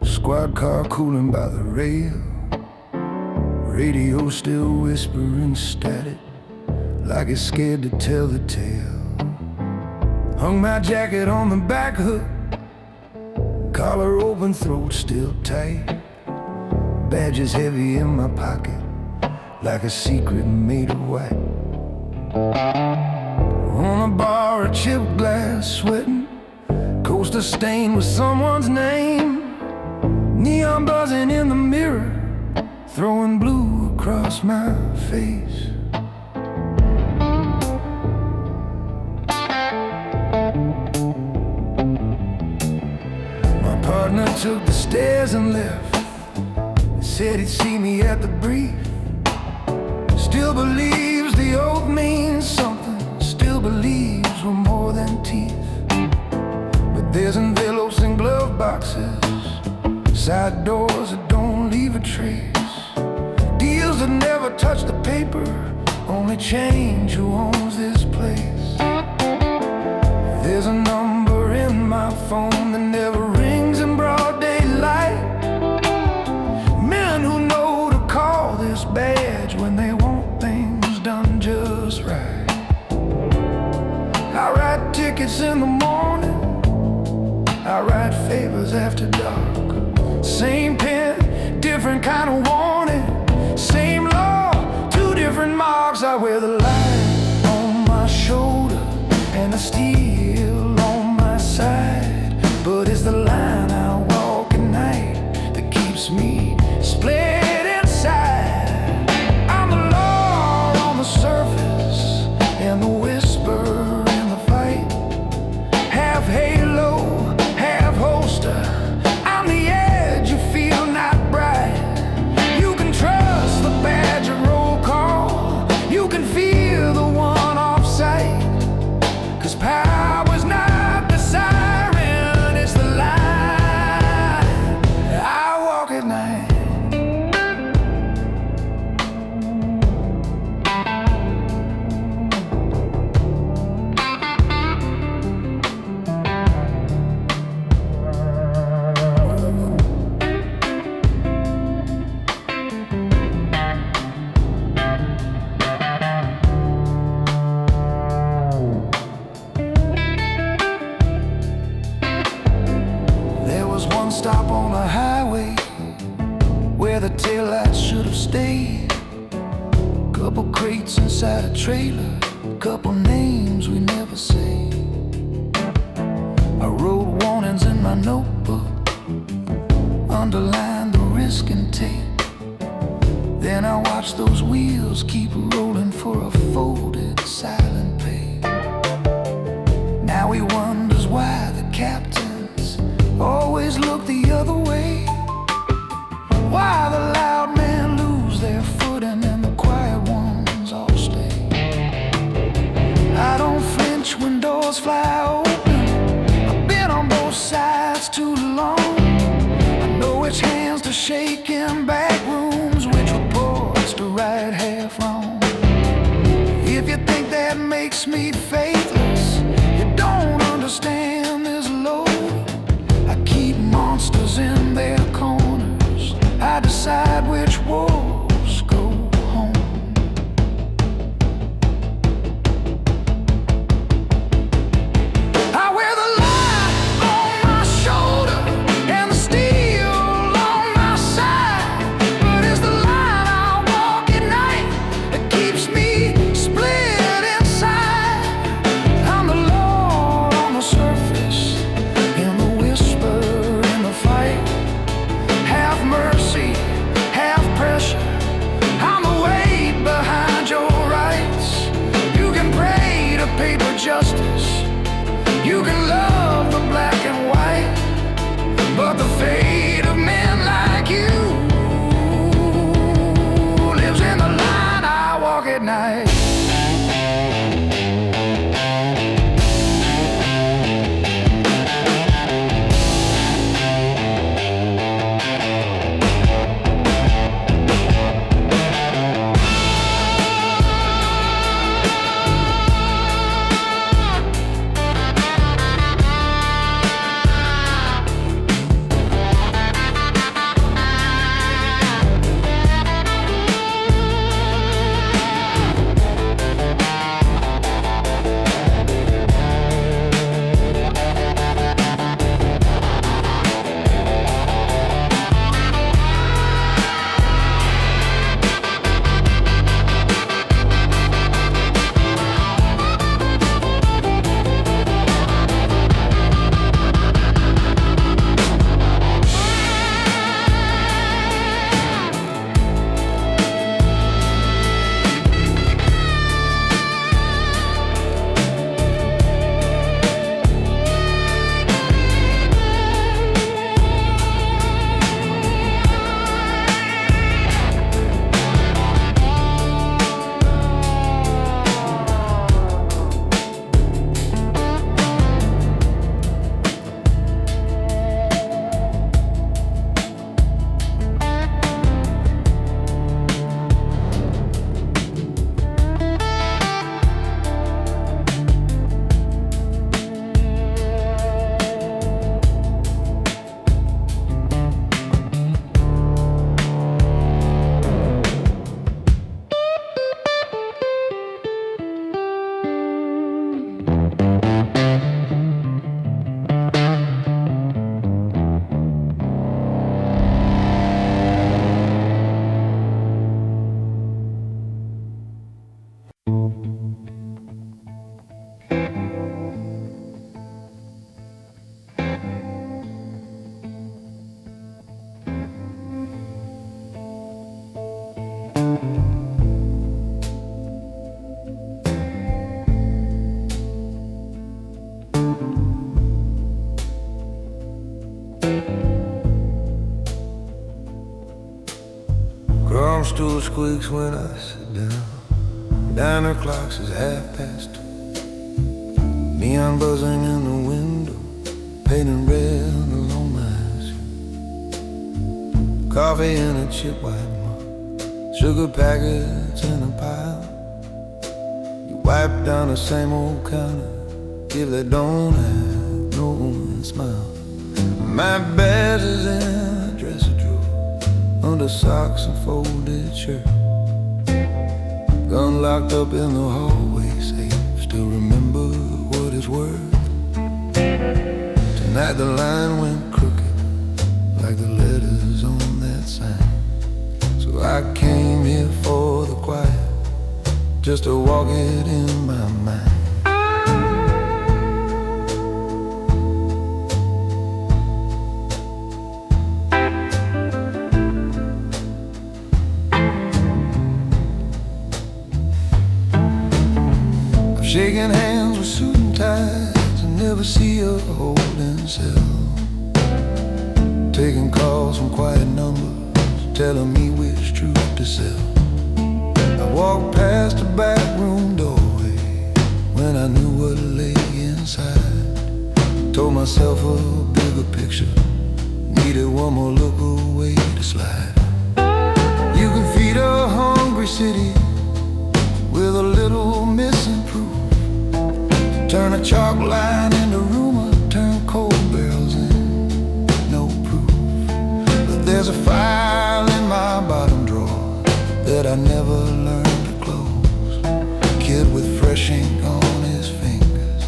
squad car cooling by the rail, radio still whispering static like it's scared to tell the tale. Hung my jacket on the back hook, collar open, throat still tight, badges heavy in my pocket like a secret made of white. On a bar, a chipped glass, sweating, coaster stained with someone's name, neon buzzing in the mirror, throwing blue across my face. My partner took the stairs and left, said he'd see me at the brief. Still believes the oath means something, still believes we're more than teeth. But there's envelopes and glove boxes, side doors that don't leave a trace, deals that never touch the paper, only change who owns this place. There's a number in my phone that never rings in broad daylight, men who know to call this badge when they want things done just right. I write tickets in the morning, I write favors after dark. Same pen, different kind of warning, same law, two different marks. I wear the light on my shoulder and the steel on my side, but it's the line I walk at night that keeps me split inside. I'm the law on the surface and the whisper in the fight, half halo, half holster. I'm the edge you feel not bright. You can trust the badge of roll call, you can feel the one off sight, 'cause power's not the siren, it's the line I walk at night. Stop on a highway where the taillights should have stayed, couple crates inside a trailer, couple names we never say. I wrote warnings in my notebook, underlined the risk and take. Then I watched those wheels keep rolling for a folded silent page. Now he wonders why the captains always look the other way, why the loud men lose their footing and the quiet ones all stay. I don't flinch when doors fly open, I've been on both sides too long. I know which hands to shake in back rooms, which reports to right half wrong. If you think that makes me faithless, you don't understand this load. I keep monsters in their corners, I decide which wolves go home. I wear the light on my shoulder and the steel on my side, but it's the line I walk at night that keeps me split inside. stool squeaks when I sit down. Diner clock says 2:30. Neon buzzing in the window, painting red along my suit. Coffee in a chip white mug, sugar packets in a pile. You wipe down the same old counter, give that don't have no one smile. My badge is in a dresser drawer, under socks and folded shirt. Gun locked up in the hallway safe, still remember what it's worth. Tonight the line went crooked, like the letters on that sign. So I came here for the quiet, just to walk it in my mind. Shaking hands with suit and ties, and never see a holding cell. Taking calls from quiet numbers, telling me which truth to sell. I walked past the back room doorway when I knew what lay inside. Told myself a bigger picture, needed one more look away to slide. You can feed a hungry city with a little missing proof. Turn a chalk line into rumor, turn cold barrels in, no proof. But there's a file in my bottom drawer that I never learned to close. Kid with fresh ink on his fingers,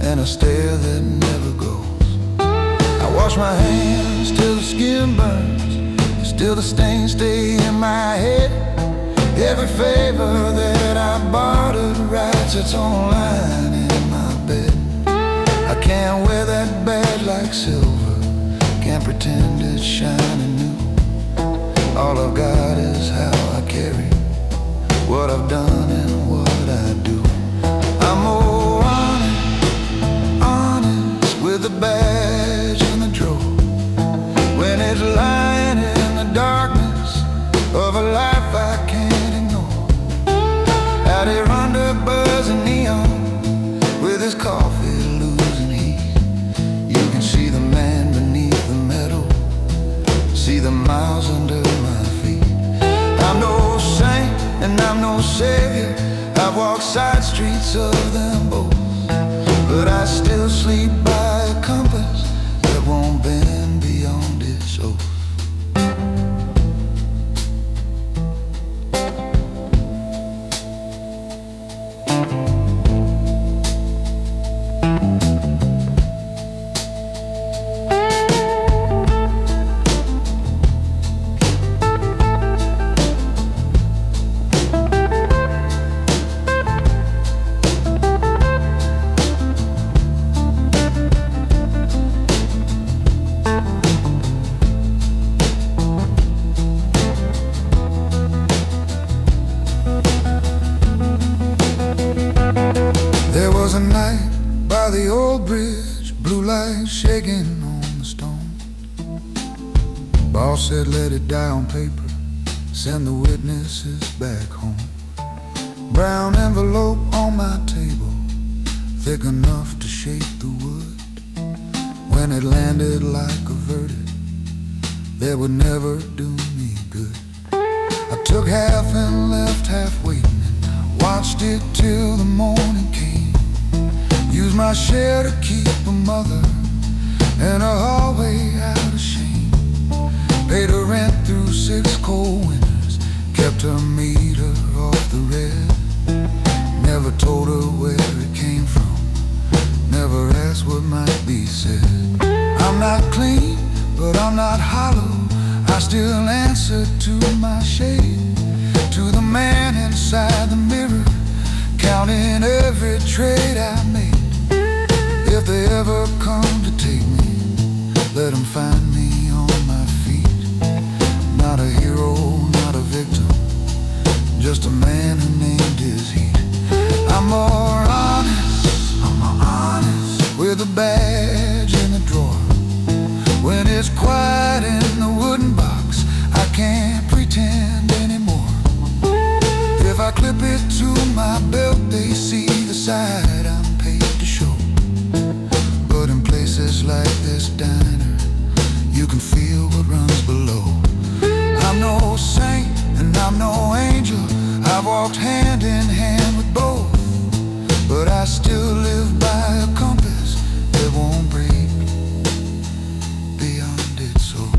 and a stare that never goes. I wash my hands till the skin burns, still the stains stay in my head. Every favor that I bartered writes its own line in my bed. I can't wear that badge like silver, can't pretend it's shining new. All I've got is how I carry what I've done and what I do. I'm more honest with the badge in the drawer, when it's lying in the darkness of a life I can't ignore. Out here under buzzing neon, with his coffee losing heat, you can see the man beneath the metal, see the miles under my feet. I'm no saint and I'm no savior, I've walked side streets of them both, but I still sleep by a compass that won't bend beyond its oath. There was a night by the old bridge, blue light shaking on the stone. Boss said let it die on paper, send the witnesses back home. Brown envelope on my table, thick enough to shake the wood. When it landed like a verdict, that would never do me good. I took half and left half waiting, watched it till the morning came. Used my share to keep a mother in a hallway out of shame. Paid her rent through 6 cold winters, kept her meter off the red. Never told her where it came from, never asked what might be said. I'm not clean, but I'm not hollow, I still answer to my shade. To the man inside the mirror, counting every trade I made. If they ever come to take me, let them find me on my feet. Not a hero, not a victim, just a man who named his heat. I'm more honest with a badge in the drawer. When it's quiet in the wooden box, I can't pretend anymore. my belt, they see the side I'm paid to show. But in places like this diner, you can feel what runs below. I'm no saint and I'm no angel, I've walked hand in hand with both, but I still live by a compass that won't break beyond its soul.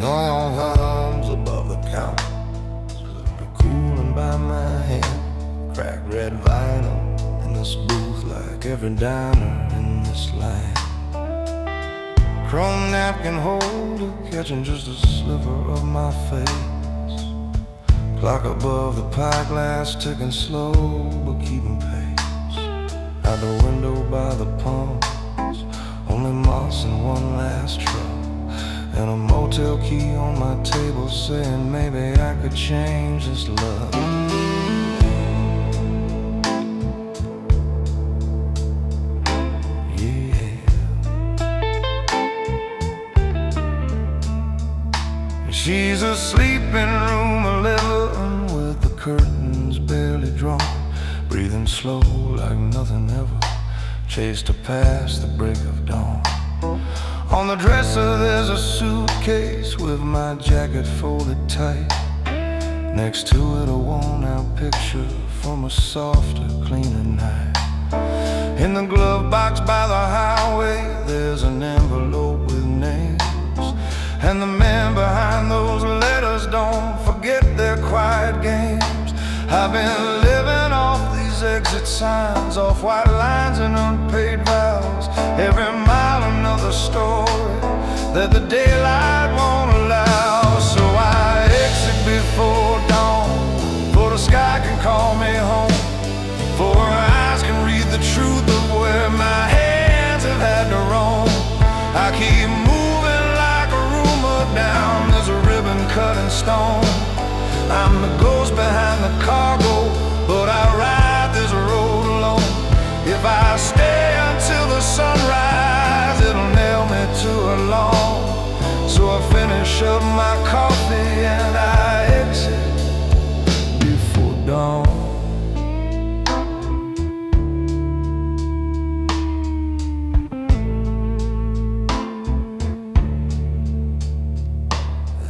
Oil hums above the counter, be cooling by my hand. Cracked red vinyl in this booth, like every diner in this land. Chrome napkin holder catching just a sliver of my face. Clock above the pie glass ticking slow but keeping pace. Out the window by the pumps, only moss and one last truck, and a motel key on my table saying maybe I could change this love. Yeah. She's a sleeping room 11 with the curtains barely drawn, breathing slow like nothing ever chased her past the break of dawn. On the dresser there's a suitcase with my jacket folded tight. Next to it a worn out picture from a softer, cleaner night. In the glove box by the highway there's an envelope with names, and the men behind those letters don't forget their quiet games. I've been living off these exit signs, off white lines and unpaid vows. Every mile another story that the daylight won't allow. So I exit before dawn, for the sky can call me home, for her eyes can read the truth of where my hands have had to roam. I keep moving like a rumor down, there's a ribbon cut in stone. I'm the ghost behind the cargo, but I ride this road alone. If I stay until the sunrise, it'll nail me to a lawn. So I finish up my coffee and I exit before dawn.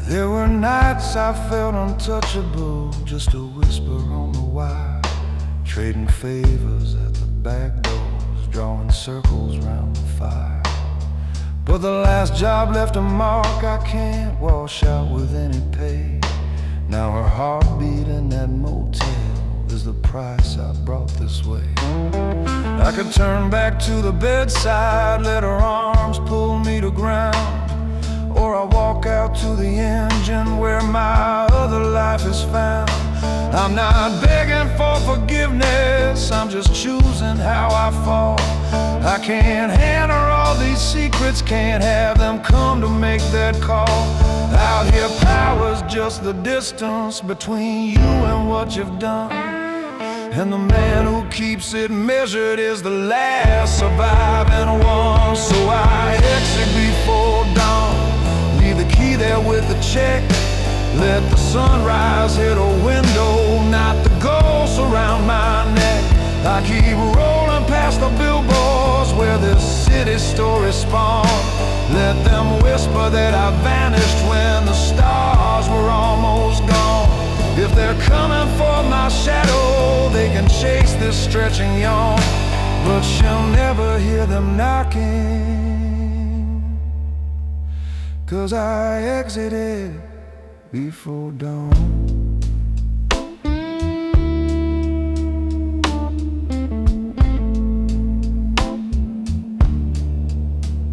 There were nights I felt untouchable, just a whisper on the wire, trading favors at the back doors, drawing circles round the fire. But the last job left a mark I can't wash out with any pay. Now her heartbeat in that motel is the price I brought this way. I could turn back to the bedside, let her arms pull me to ground, or I walk out to the engine where my other life is found. I'm not begging for forgiveness, I'm just choosing how I fall. I can't hand her all these secrets, can't have them come to make that call. Out here power's just the distance between you and what you've done. and the man who keeps it measured is the last surviving one. So I exit before dawn, leave the key there with the check. Let the sunrise hit a window, not the ghosts around my neck. I keep rolling past the billboards where this city story spawned. Let them whisper that I vanished when the stars were almost gone. If they're coming for my shadow, they can chase this stretching yawn, but you'll never hear them knocking, 'cause I exited before dawn.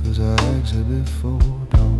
'Cause I exited before dawn.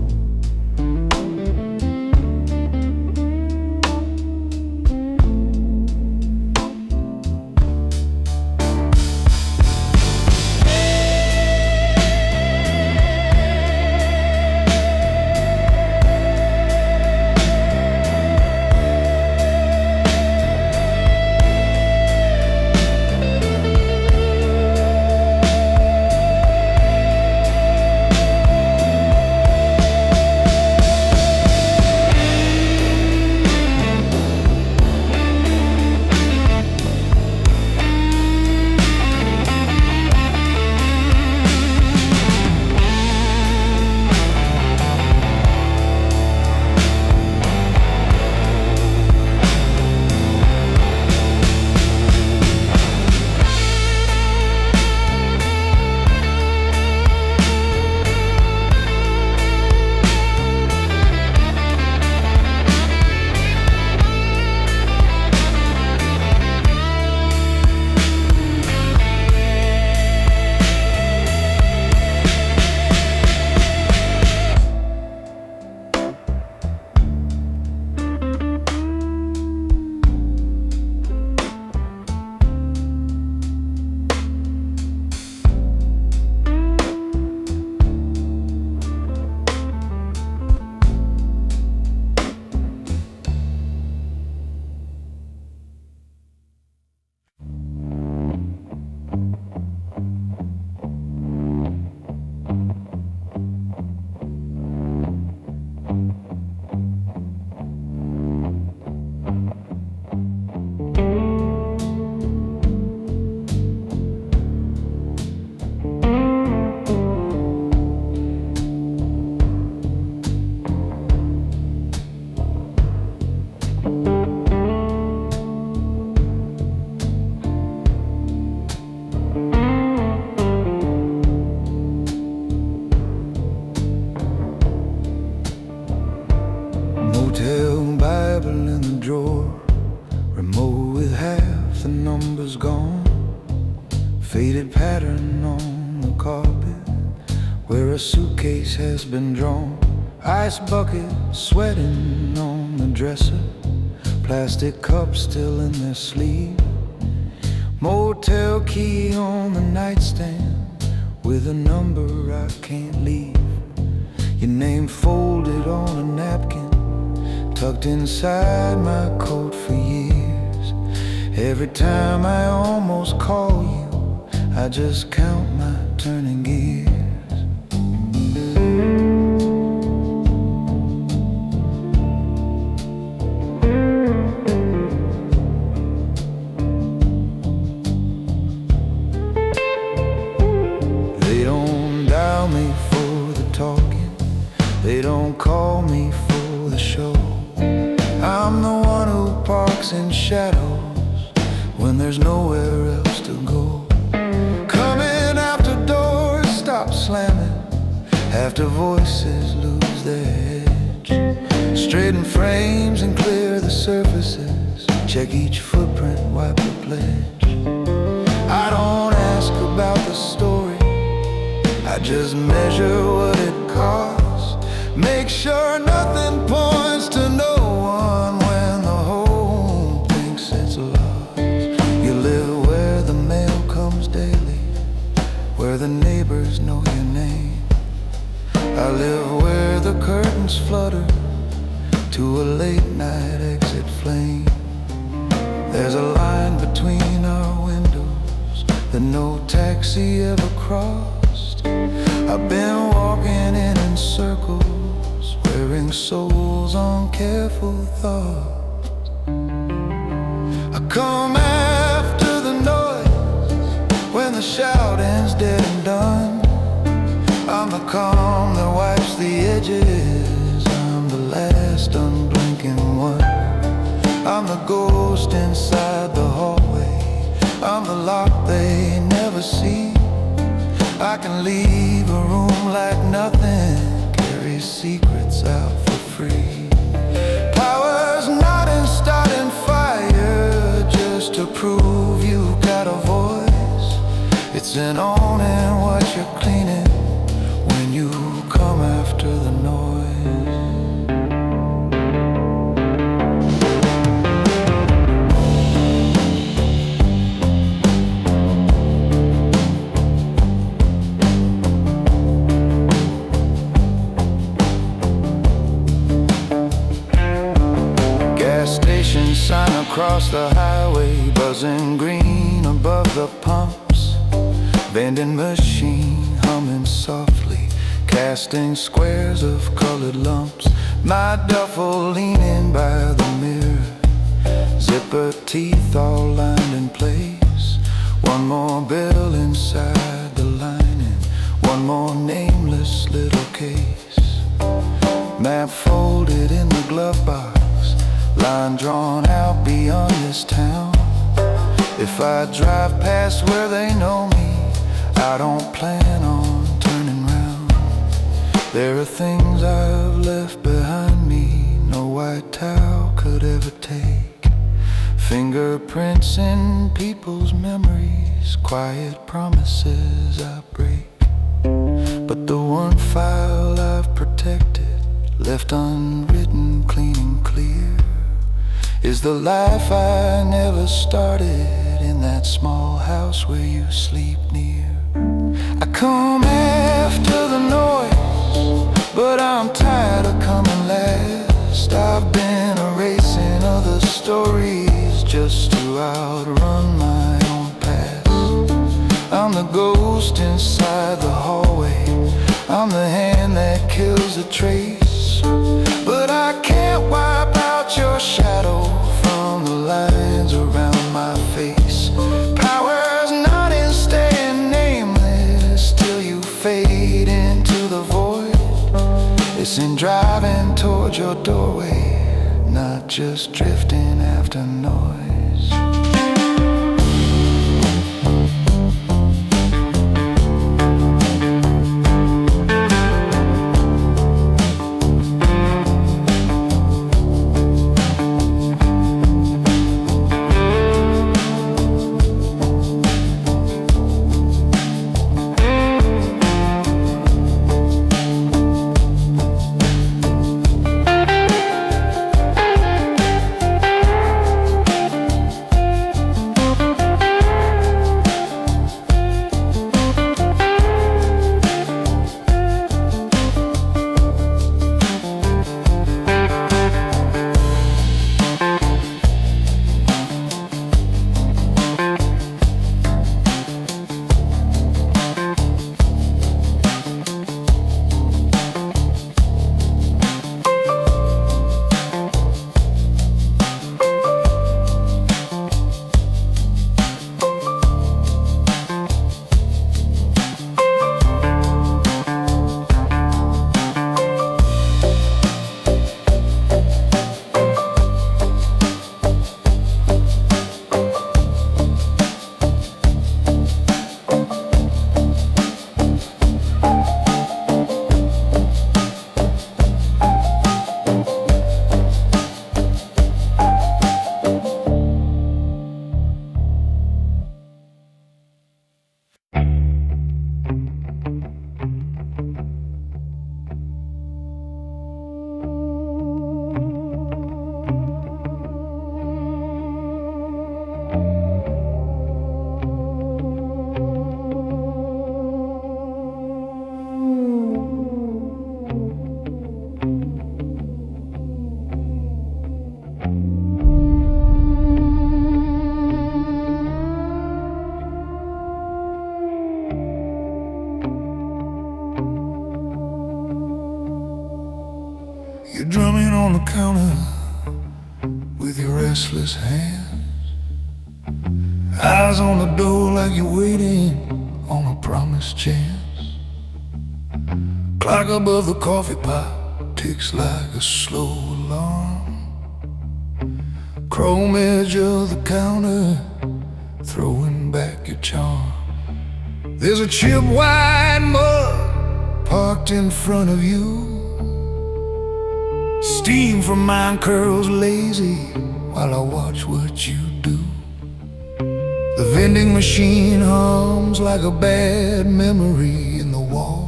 Faded pattern on the carpet where a suitcase has been drawn. Ice bucket sweating on the dresser, plastic cups still in their sleeve. Motel key on the nightstand with a number I can't leave. Your name folded on a napkin, tucked inside my coat for years. Every time I almost call you, I just count my turning gears. They don't dial me for the talking, they don't call me for the show. I'm the one who parks in shadows when there's nowhere else to go. Coming after doors stop slamming, after voices lose their edge. Straighten frames and clear the surfaces, check each footprint, wipe the pledge. I don't ask about the story, I just measure what it costs. Make sure nothing points to no one when the whole thinks it's lost. You live where the mail comes daily, where the neighbors know your name. I live where the curtains flutter to a late night exit flame. There's a line between our windows that no taxi ever crossed. I've been walking in circles, wearing souls on careful thoughts. I come after the noise when the shouting's dead and done. I'm the calm that wipes the edges, I'm the last unblinking one. I'm the ghost inside the hallway, I'm the lock they never see. I can leave a room like nothing, carry secrets out for free. Power's not in starting fire just to prove you got a voice. It's in owning what you're cleaning when you come after the noise. Sign across the highway, buzzing green above the pumps. Vending machine humming softly, casting squares of colored lumps. My duffel leaning by the mirror, zipper teeth all lined in place. One more bill inside the lining, one more nameless little case. Map folded in the glove box, line drawn out beyond this town. If I drive past where they know me, I don't plan on turning round. There are things I've left behind me no white towel could ever take. Fingerprints in people's memories, quiet promises I break. But the one file I've protected, left unwritten, clean and clear, is the life I never started in that small house where you sleep near. I come after the noise, but I'm tired of coming last. I've been erasing other stories just to outrun my own past. I'm the ghost inside the hallway, I'm the hand that kills the trace. But I can't wipe out your shadow from the lines around my face. Power's not in staying nameless till you fade into the void. It's in driving towards your doorway, not just drifting after noise. restless hands. Eyes on the door like you're waiting on a promised chance. Clock above the coffee pot ticks like a slow alarm. Chrome edge of the counter, throwing back your charm. There's a chip white mug parked in front of you. Steam from mine curls lazy while I watch what you do. The vending machine hums like a bad memory in the wall.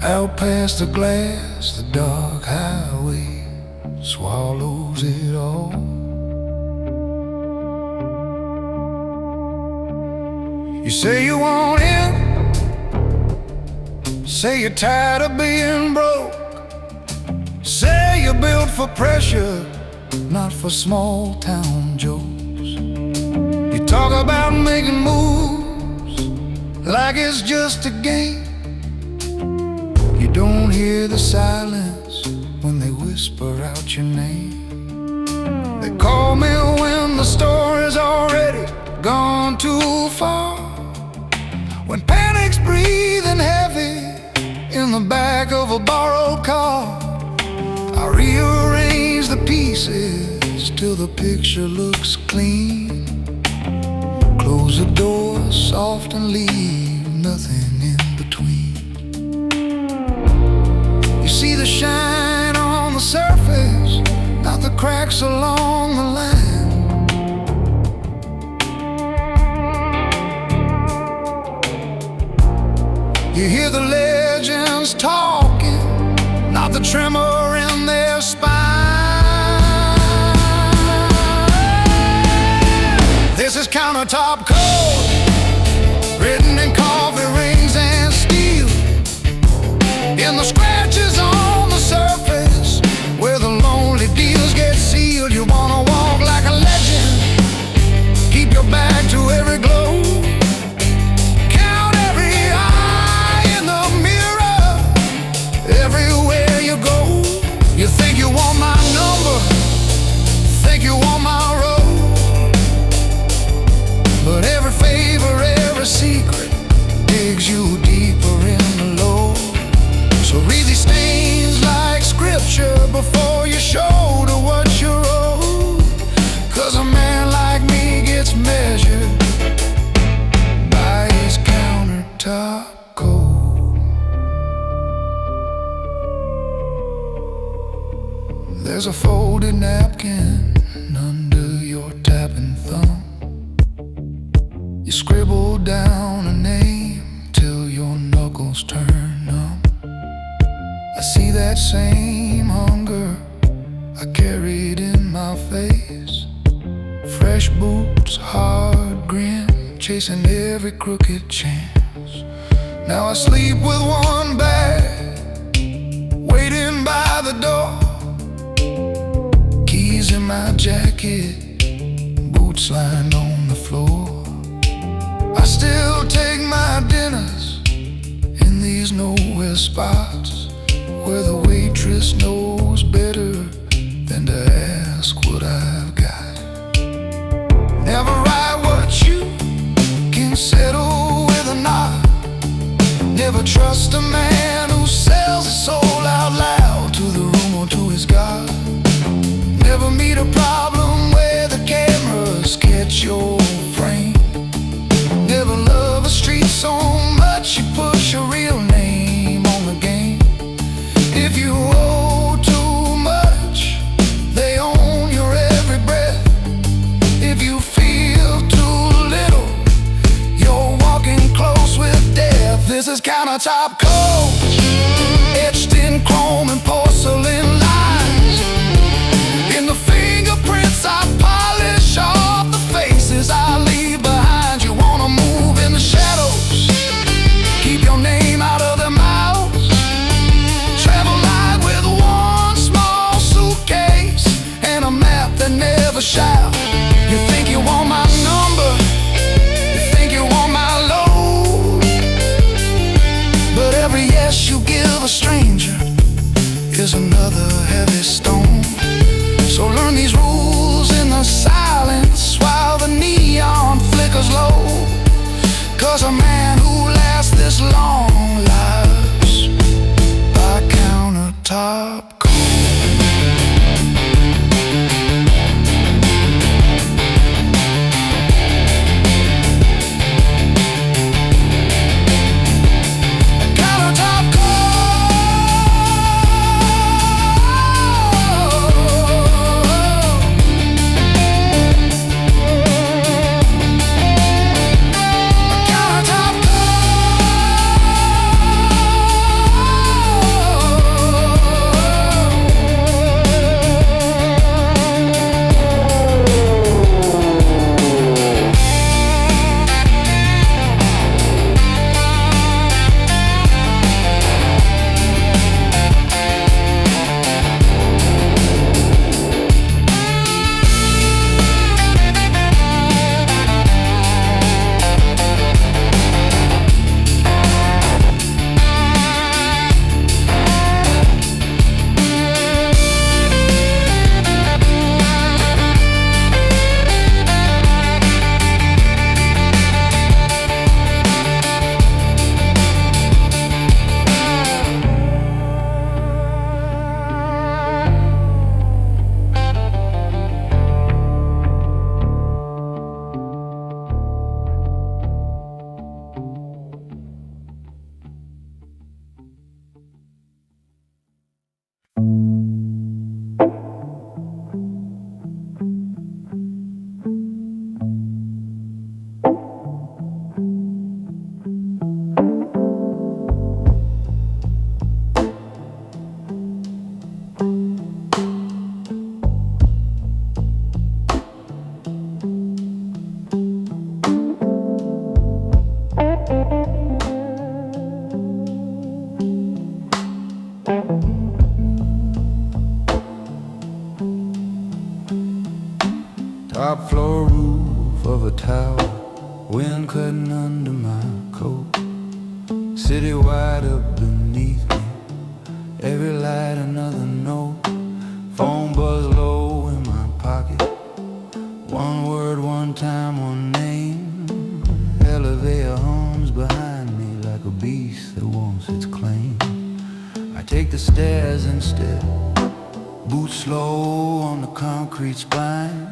Out past the glass, the dark highway swallows it all. You say you want in, say you're tired of being broke, say you're built for pressure, not for small town jokes. You talk about making moves like it's just a game. You don't hear the silence when they whisper out your name. They call me when the story's already gone too far, when panic's breathing heavy in the back of a borrowed car. I rearrange the pieces till the picture looks clean. Close the door soft and leave nothing in between. You see the shine on the surface, not the cracks along the line. You hear the legends talking, not the tremor in their spine. This is countertop code, written in coffee rings and steel. In the scratches on the surface, where the lonely deals get sealed. You wanna walk like a legend, keep your back to every glow. Count every eye in the mirror, everywhere you go. You think you want my number, think you want my road, but every favor, every secret digs you deeper in the low. So read these stains like scripture before you shoulder what you're owed. 'Cause a man like me gets measured by his countertop code. There's a folded napkin under your tapping thumb. You scribble down a name till your knuckles turn numb. I see that same hunger I carried in my face. Fresh boots, hard grin, chasing every crooked chance. Now I sleep with one bag waiting by the door. Keys in my jacket, boots lying on the floor. I still take my dinners in these nowhere spots, where the waitress knows better than to ask what I've got. Never write what you can settle with a nod. Never trust a man who sells his soul out loud to the room or to his God. Never meet a problem where the cameras catch your frame. Never love a street so much you push a real name on the game. If you owe too much, they own your every breath. If you feel too little, you're walking close with death. This is countertop code, etched in chrome and porcelain lines. In the fingerprints I polish off the faces I leave behind. You wanna move in the shadows, keep your name out of their mouths. Travel light with one small suitcase and a map that never shouts. You think you want my number, you think you want my load, but every yes Top floor roof of a tower, wind cutting under my coat. City wide up beneath me, every light another note. Phone buzz low in my pocket, one word, one time, one name. Elevator hums behind me like a beast that wants its claim. I take the stairs instead, boots slow on the concrete spine.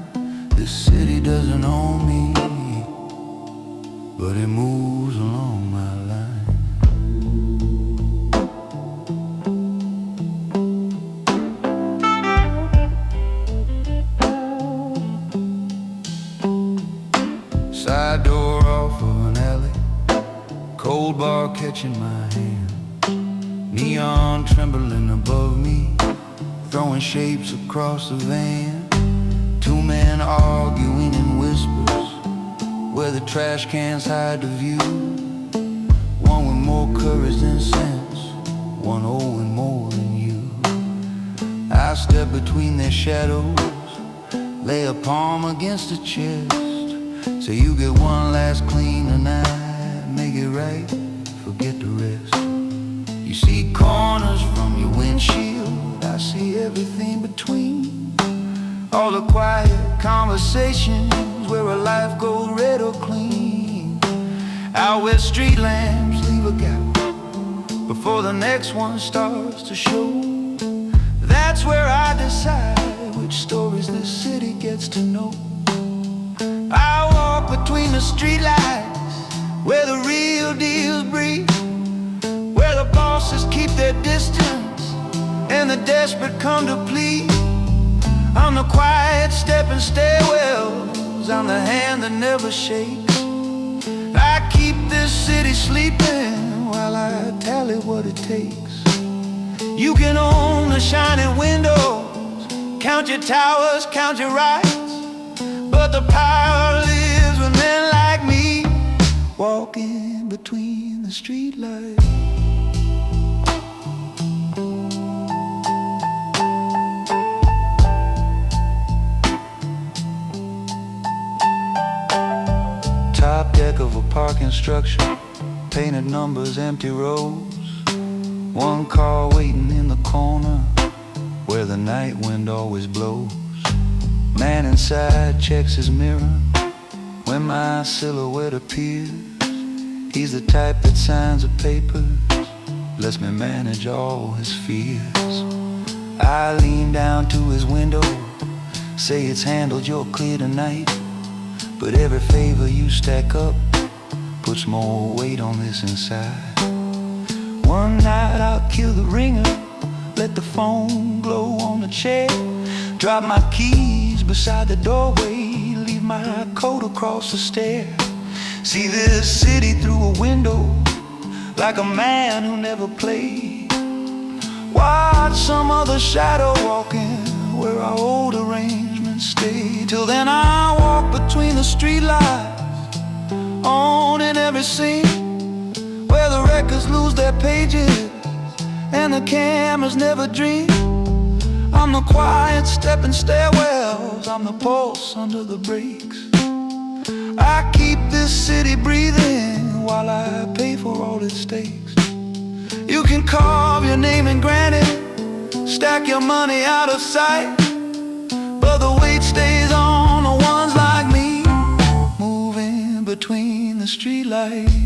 This city doesn't own me, but it moves along my line. Side door off of an alley, cold bar catching my hand. Neon trembling above me, throwing shapes across the van. Two men arguing in whispers, where the trash cans hide the view. One with more courage than sense, one owing more than you. I step between their shadows, lay a palm against the chest. Say you get one last clean tonight, make it right, forget the rest. You see corners from your windshield, I see everything between. All the quiet conversations where a life goes red or clean. Out where street lamps leave a gap before the next one starts to show. That's where I decide which stories this city gets to know. I walk between the streetlights, where the real deals breathe, where the bosses keep their distance and the desperate come to plead. I'm the quiet stepping stairwells, I'm the hand that never shakes. I keep this city sleeping while I tally what it takes. You can own the shining windows, count your towers, count your rights, but the power lives with men like me, walking between the streetlights. Top deck of a parking structure, painted numbers, empty rows. One car waiting in the corner, where the night wind always blows. Man inside checks his mirror when my silhouette appears. He's the type that signs the papers, lets me manage all his fears. I lean down to his window, say it's handled, you're clear tonight. But every favor you stack up puts more weight on this inside. One night I'll kill the ringer, let the phone glow on the chair, drop my keys beside the doorway, leave my coat across the stair. See this city through a window, like a man who never played. Watch some other shadow walking where our old arrangements stay. Till then I walk between the streetlights, on in every scene, where the records lose their pages and the cameras never dream. I'm the quiet stepping stairwells, I'm the pulse under the brakes. I keep this city breathing while I pay for all its stakes. You can carve your name in granite, stack your money out of sight, but the weight stays on the ones like me, moving between the streetlights.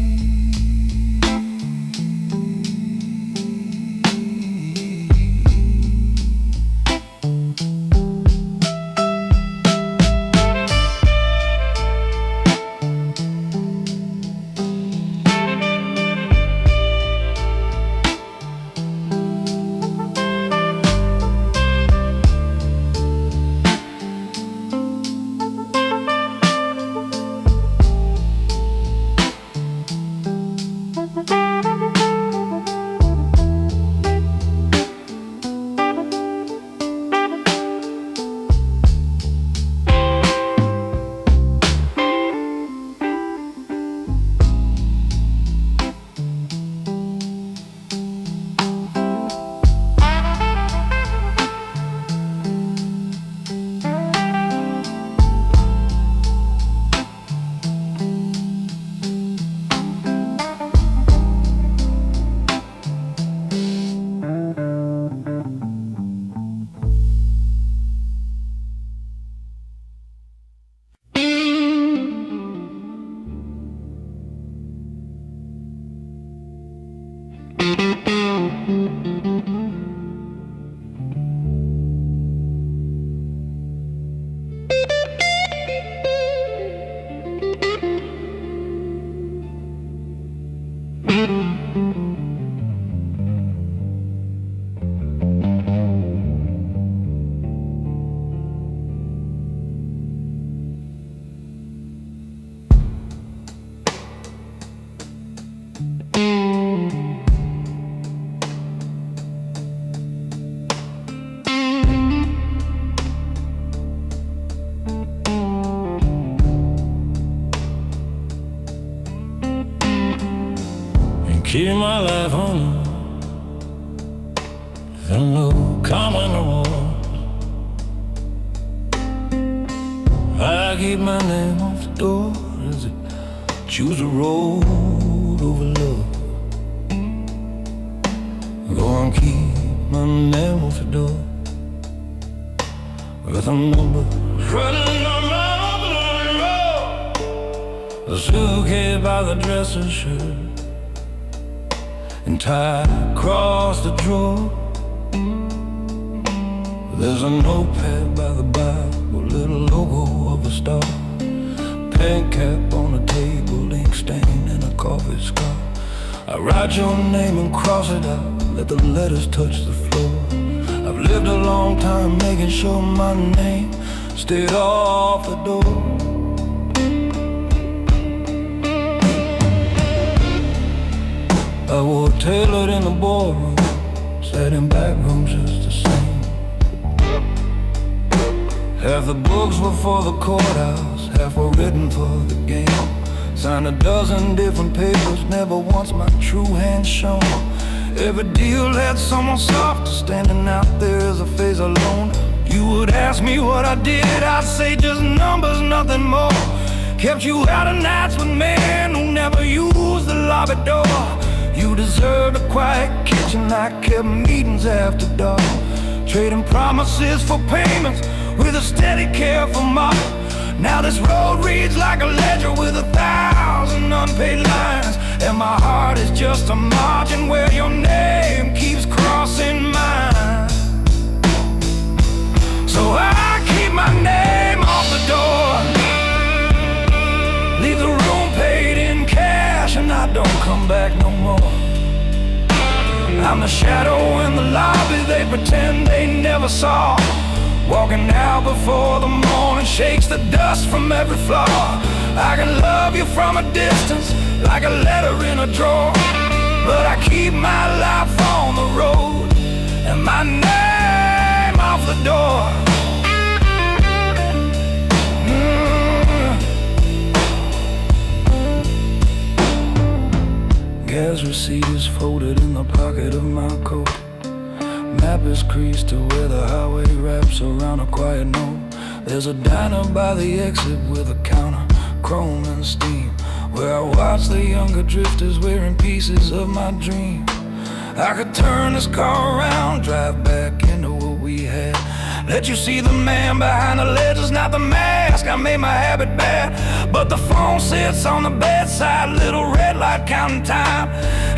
keep my life on and no common reward. I keep my name off the door as I choose a road over love. Go and keep my name off the door with a number running on my road. A suitcase by the dresser shirt and tied across the drawer. There's a notepad by the Bible, a little logo of a star, pen cap on the table, ink stain in a coffee scar. I write your name and cross it out, let the letters touch the floor. I've lived a long time making sure my name stayed off the door. I wore tailored in the boardroom, sat in back rooms just the same. Half the books were for the courthouse, half were written for the game. Signed a dozen different papers, never once my true hand shown. Every deal had someone soft standing out there as a face alone. You would ask me what I did, I'd say just numbers, nothing more. Kept you out of nights with men who never used the lobby door. You deserved a quiet kitchen, I kept meetings after dark, trading promises for payments with a steady care for Mark. Now this road reads like a ledger with 1,000 unpaid lines, and my heart is just a margin where your name keeps crossing mine. So I keep my name off the door, leave the room paid in cash, and I don't come back no more. I'm the shadow in the lobby they pretend they never saw, walking out before the morning shakes the dust from every flaw. I can love you from a distance, like a letter in a drawer, but I keep my life on the road and my name off the door. Gas receipt is folded in the pocket of my coat. Map is creased to where the highway wraps around a quiet note. There's a diner by the exit with a counter, chrome and steam, where I watch the younger drifters wearing pieces of my dream. I could turn this car around, drive back into what we had, let you see the man behind the ledges, not the mask. I made my habit bad, but the phone sits on the bedside, little red light counting time,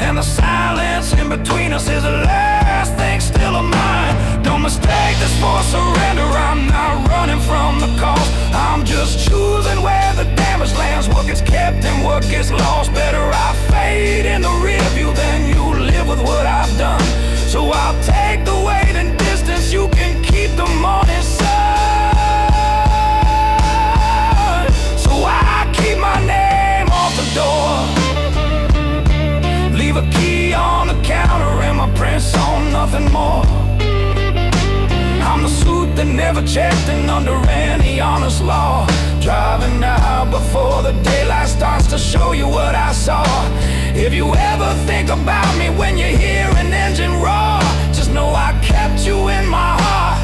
and the silence in between us is the last thing still of mine. Don't mistake this for surrender, I'm not running from the cause, I'm just choosing where the damage lands, what gets kept and what gets lost. Better I fade in the rear view than you live with what I've done. So I'll take the weight and distance, you can keep the morning sun. So I keep my name off the door, leave a key on the counter and my prints on nothing more. I'm the suit that never checked and under any honest law, driving out before the daylight starts to show you what I saw. If you ever think about me when you hear an engine roar, just know I kept you in my heart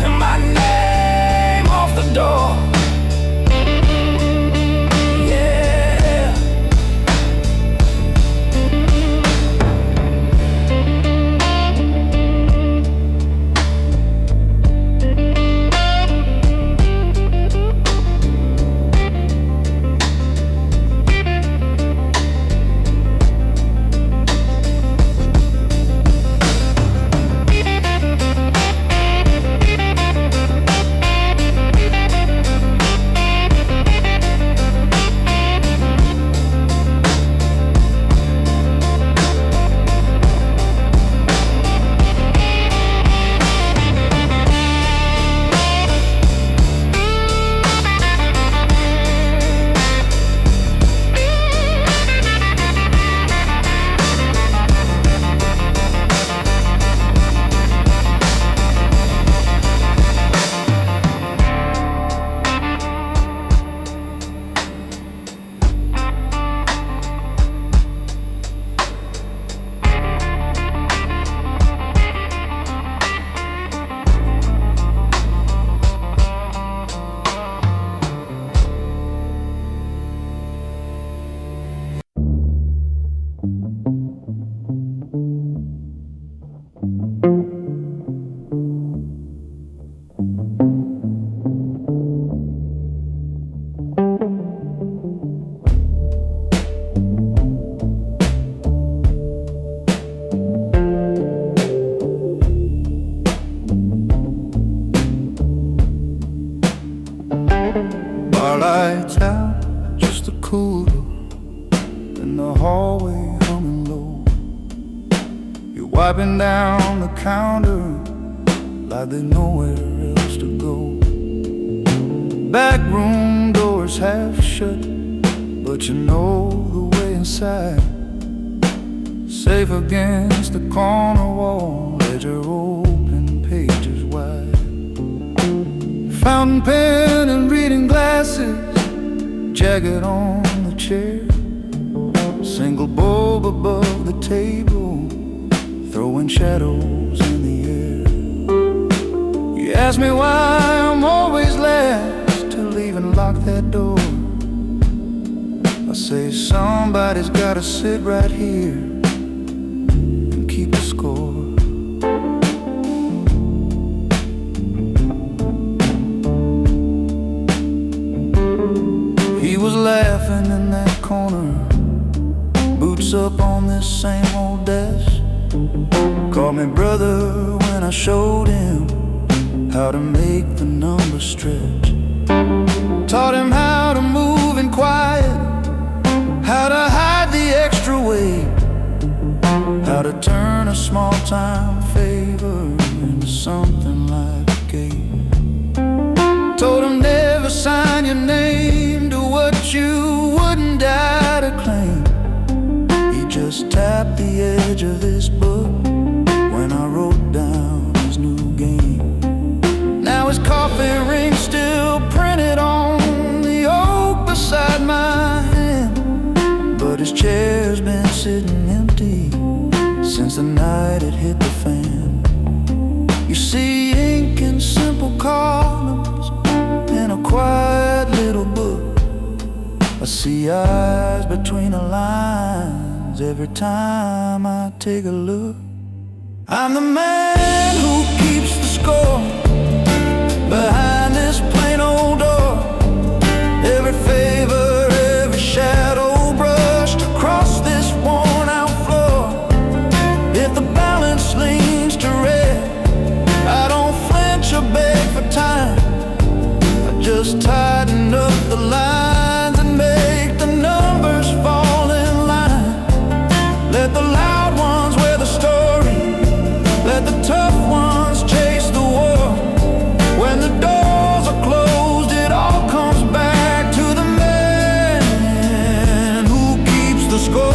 and my name off the door. lights out, just a cooler in the hallway humming low. You're wiping down the counter like there's nowhere else to go. Back room doors half shut, but you know the way inside. Safe against the corner wall, ledger open, pages wide. Fountain pen and reading glasses, jacket on the chair. Single bulb above the table, throwing shadows in the air. You ask me why I'm always last to leave and lock that door. I say somebody's gotta sit right here and keep the score. He was laughing in that corner, boots up on this same old desk. Called me brother when I showed him how to make the numbers stretch. Taught him how to move in quiet, how to hide the extra weight, how to turn a small-time favor into something like a game. Told him never sign your name to what you wouldn't dare to claim. He just tapped the edge of this book when I wrote down his new game. Now his coffee ring still printed on the oak beside my hand, but his chair's been sitting empty since the night it hit the fan. You see ink in simple columns in a quiet little book. I see eyes between the lines every time I take a look. I'm the man who keeps the score behind this plain old door. Every favor, every shadow brushed across this worn out floor. If the balance leans to red, I don't flinch or beg for time. I just tighten up the lines and make the numbers fall in line. Let the loud ones wear the story, let the tough ones chase the war. When the doors are closed, it all comes back to the man who keeps the score.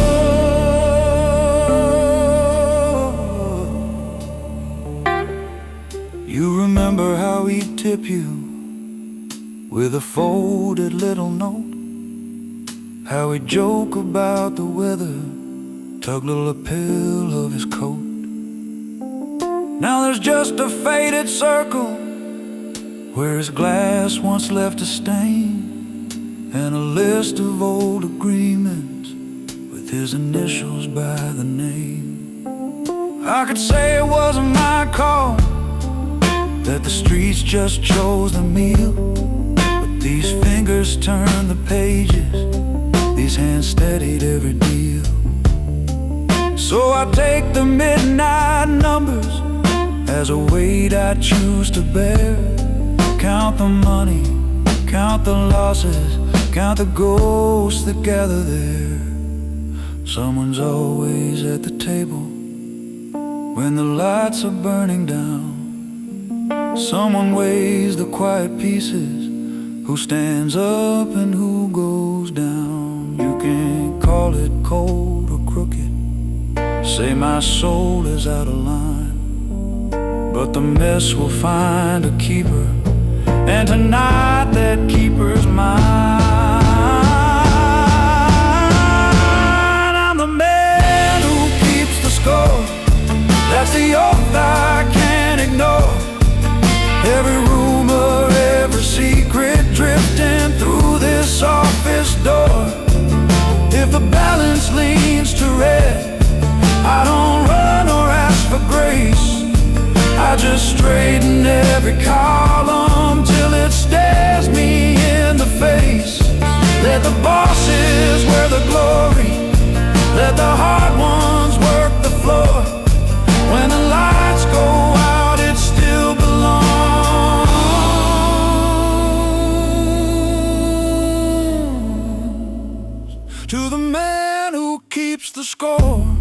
You remember how he'd tip you with a folded little note, how he'd joke about the weather, tug the lapel of his coat. Now there's just a faded circle where his glass once left a stain, and a list of old agreements with his initials by the name. I could say it wasn't my call, that the streets just chose the meal, but these fingers turned the pages, these hands steadied every deal. So I take the midnight numbers as a weight I choose to bear. Count the money, count the losses, count the ghosts that gather there. Someone's always at the table when the lights are burning down. Someone weighs the quiet pieces, who stands up and who goes down. You can't call it cold or crooked, say my soul is out of line, but the mess will find a keeper, and tonight that keeper's mine. I'm the man who keeps the score, that's the oath I can't ignore. Every rumor, every secret drifting through this office door. If the balance leans to red, I don't run or ask for grace. I just straighten every column till it stares me in the face. Let the bosses wear the glory, let the hard ones work the floor. When the lights go out, it still belongs. score.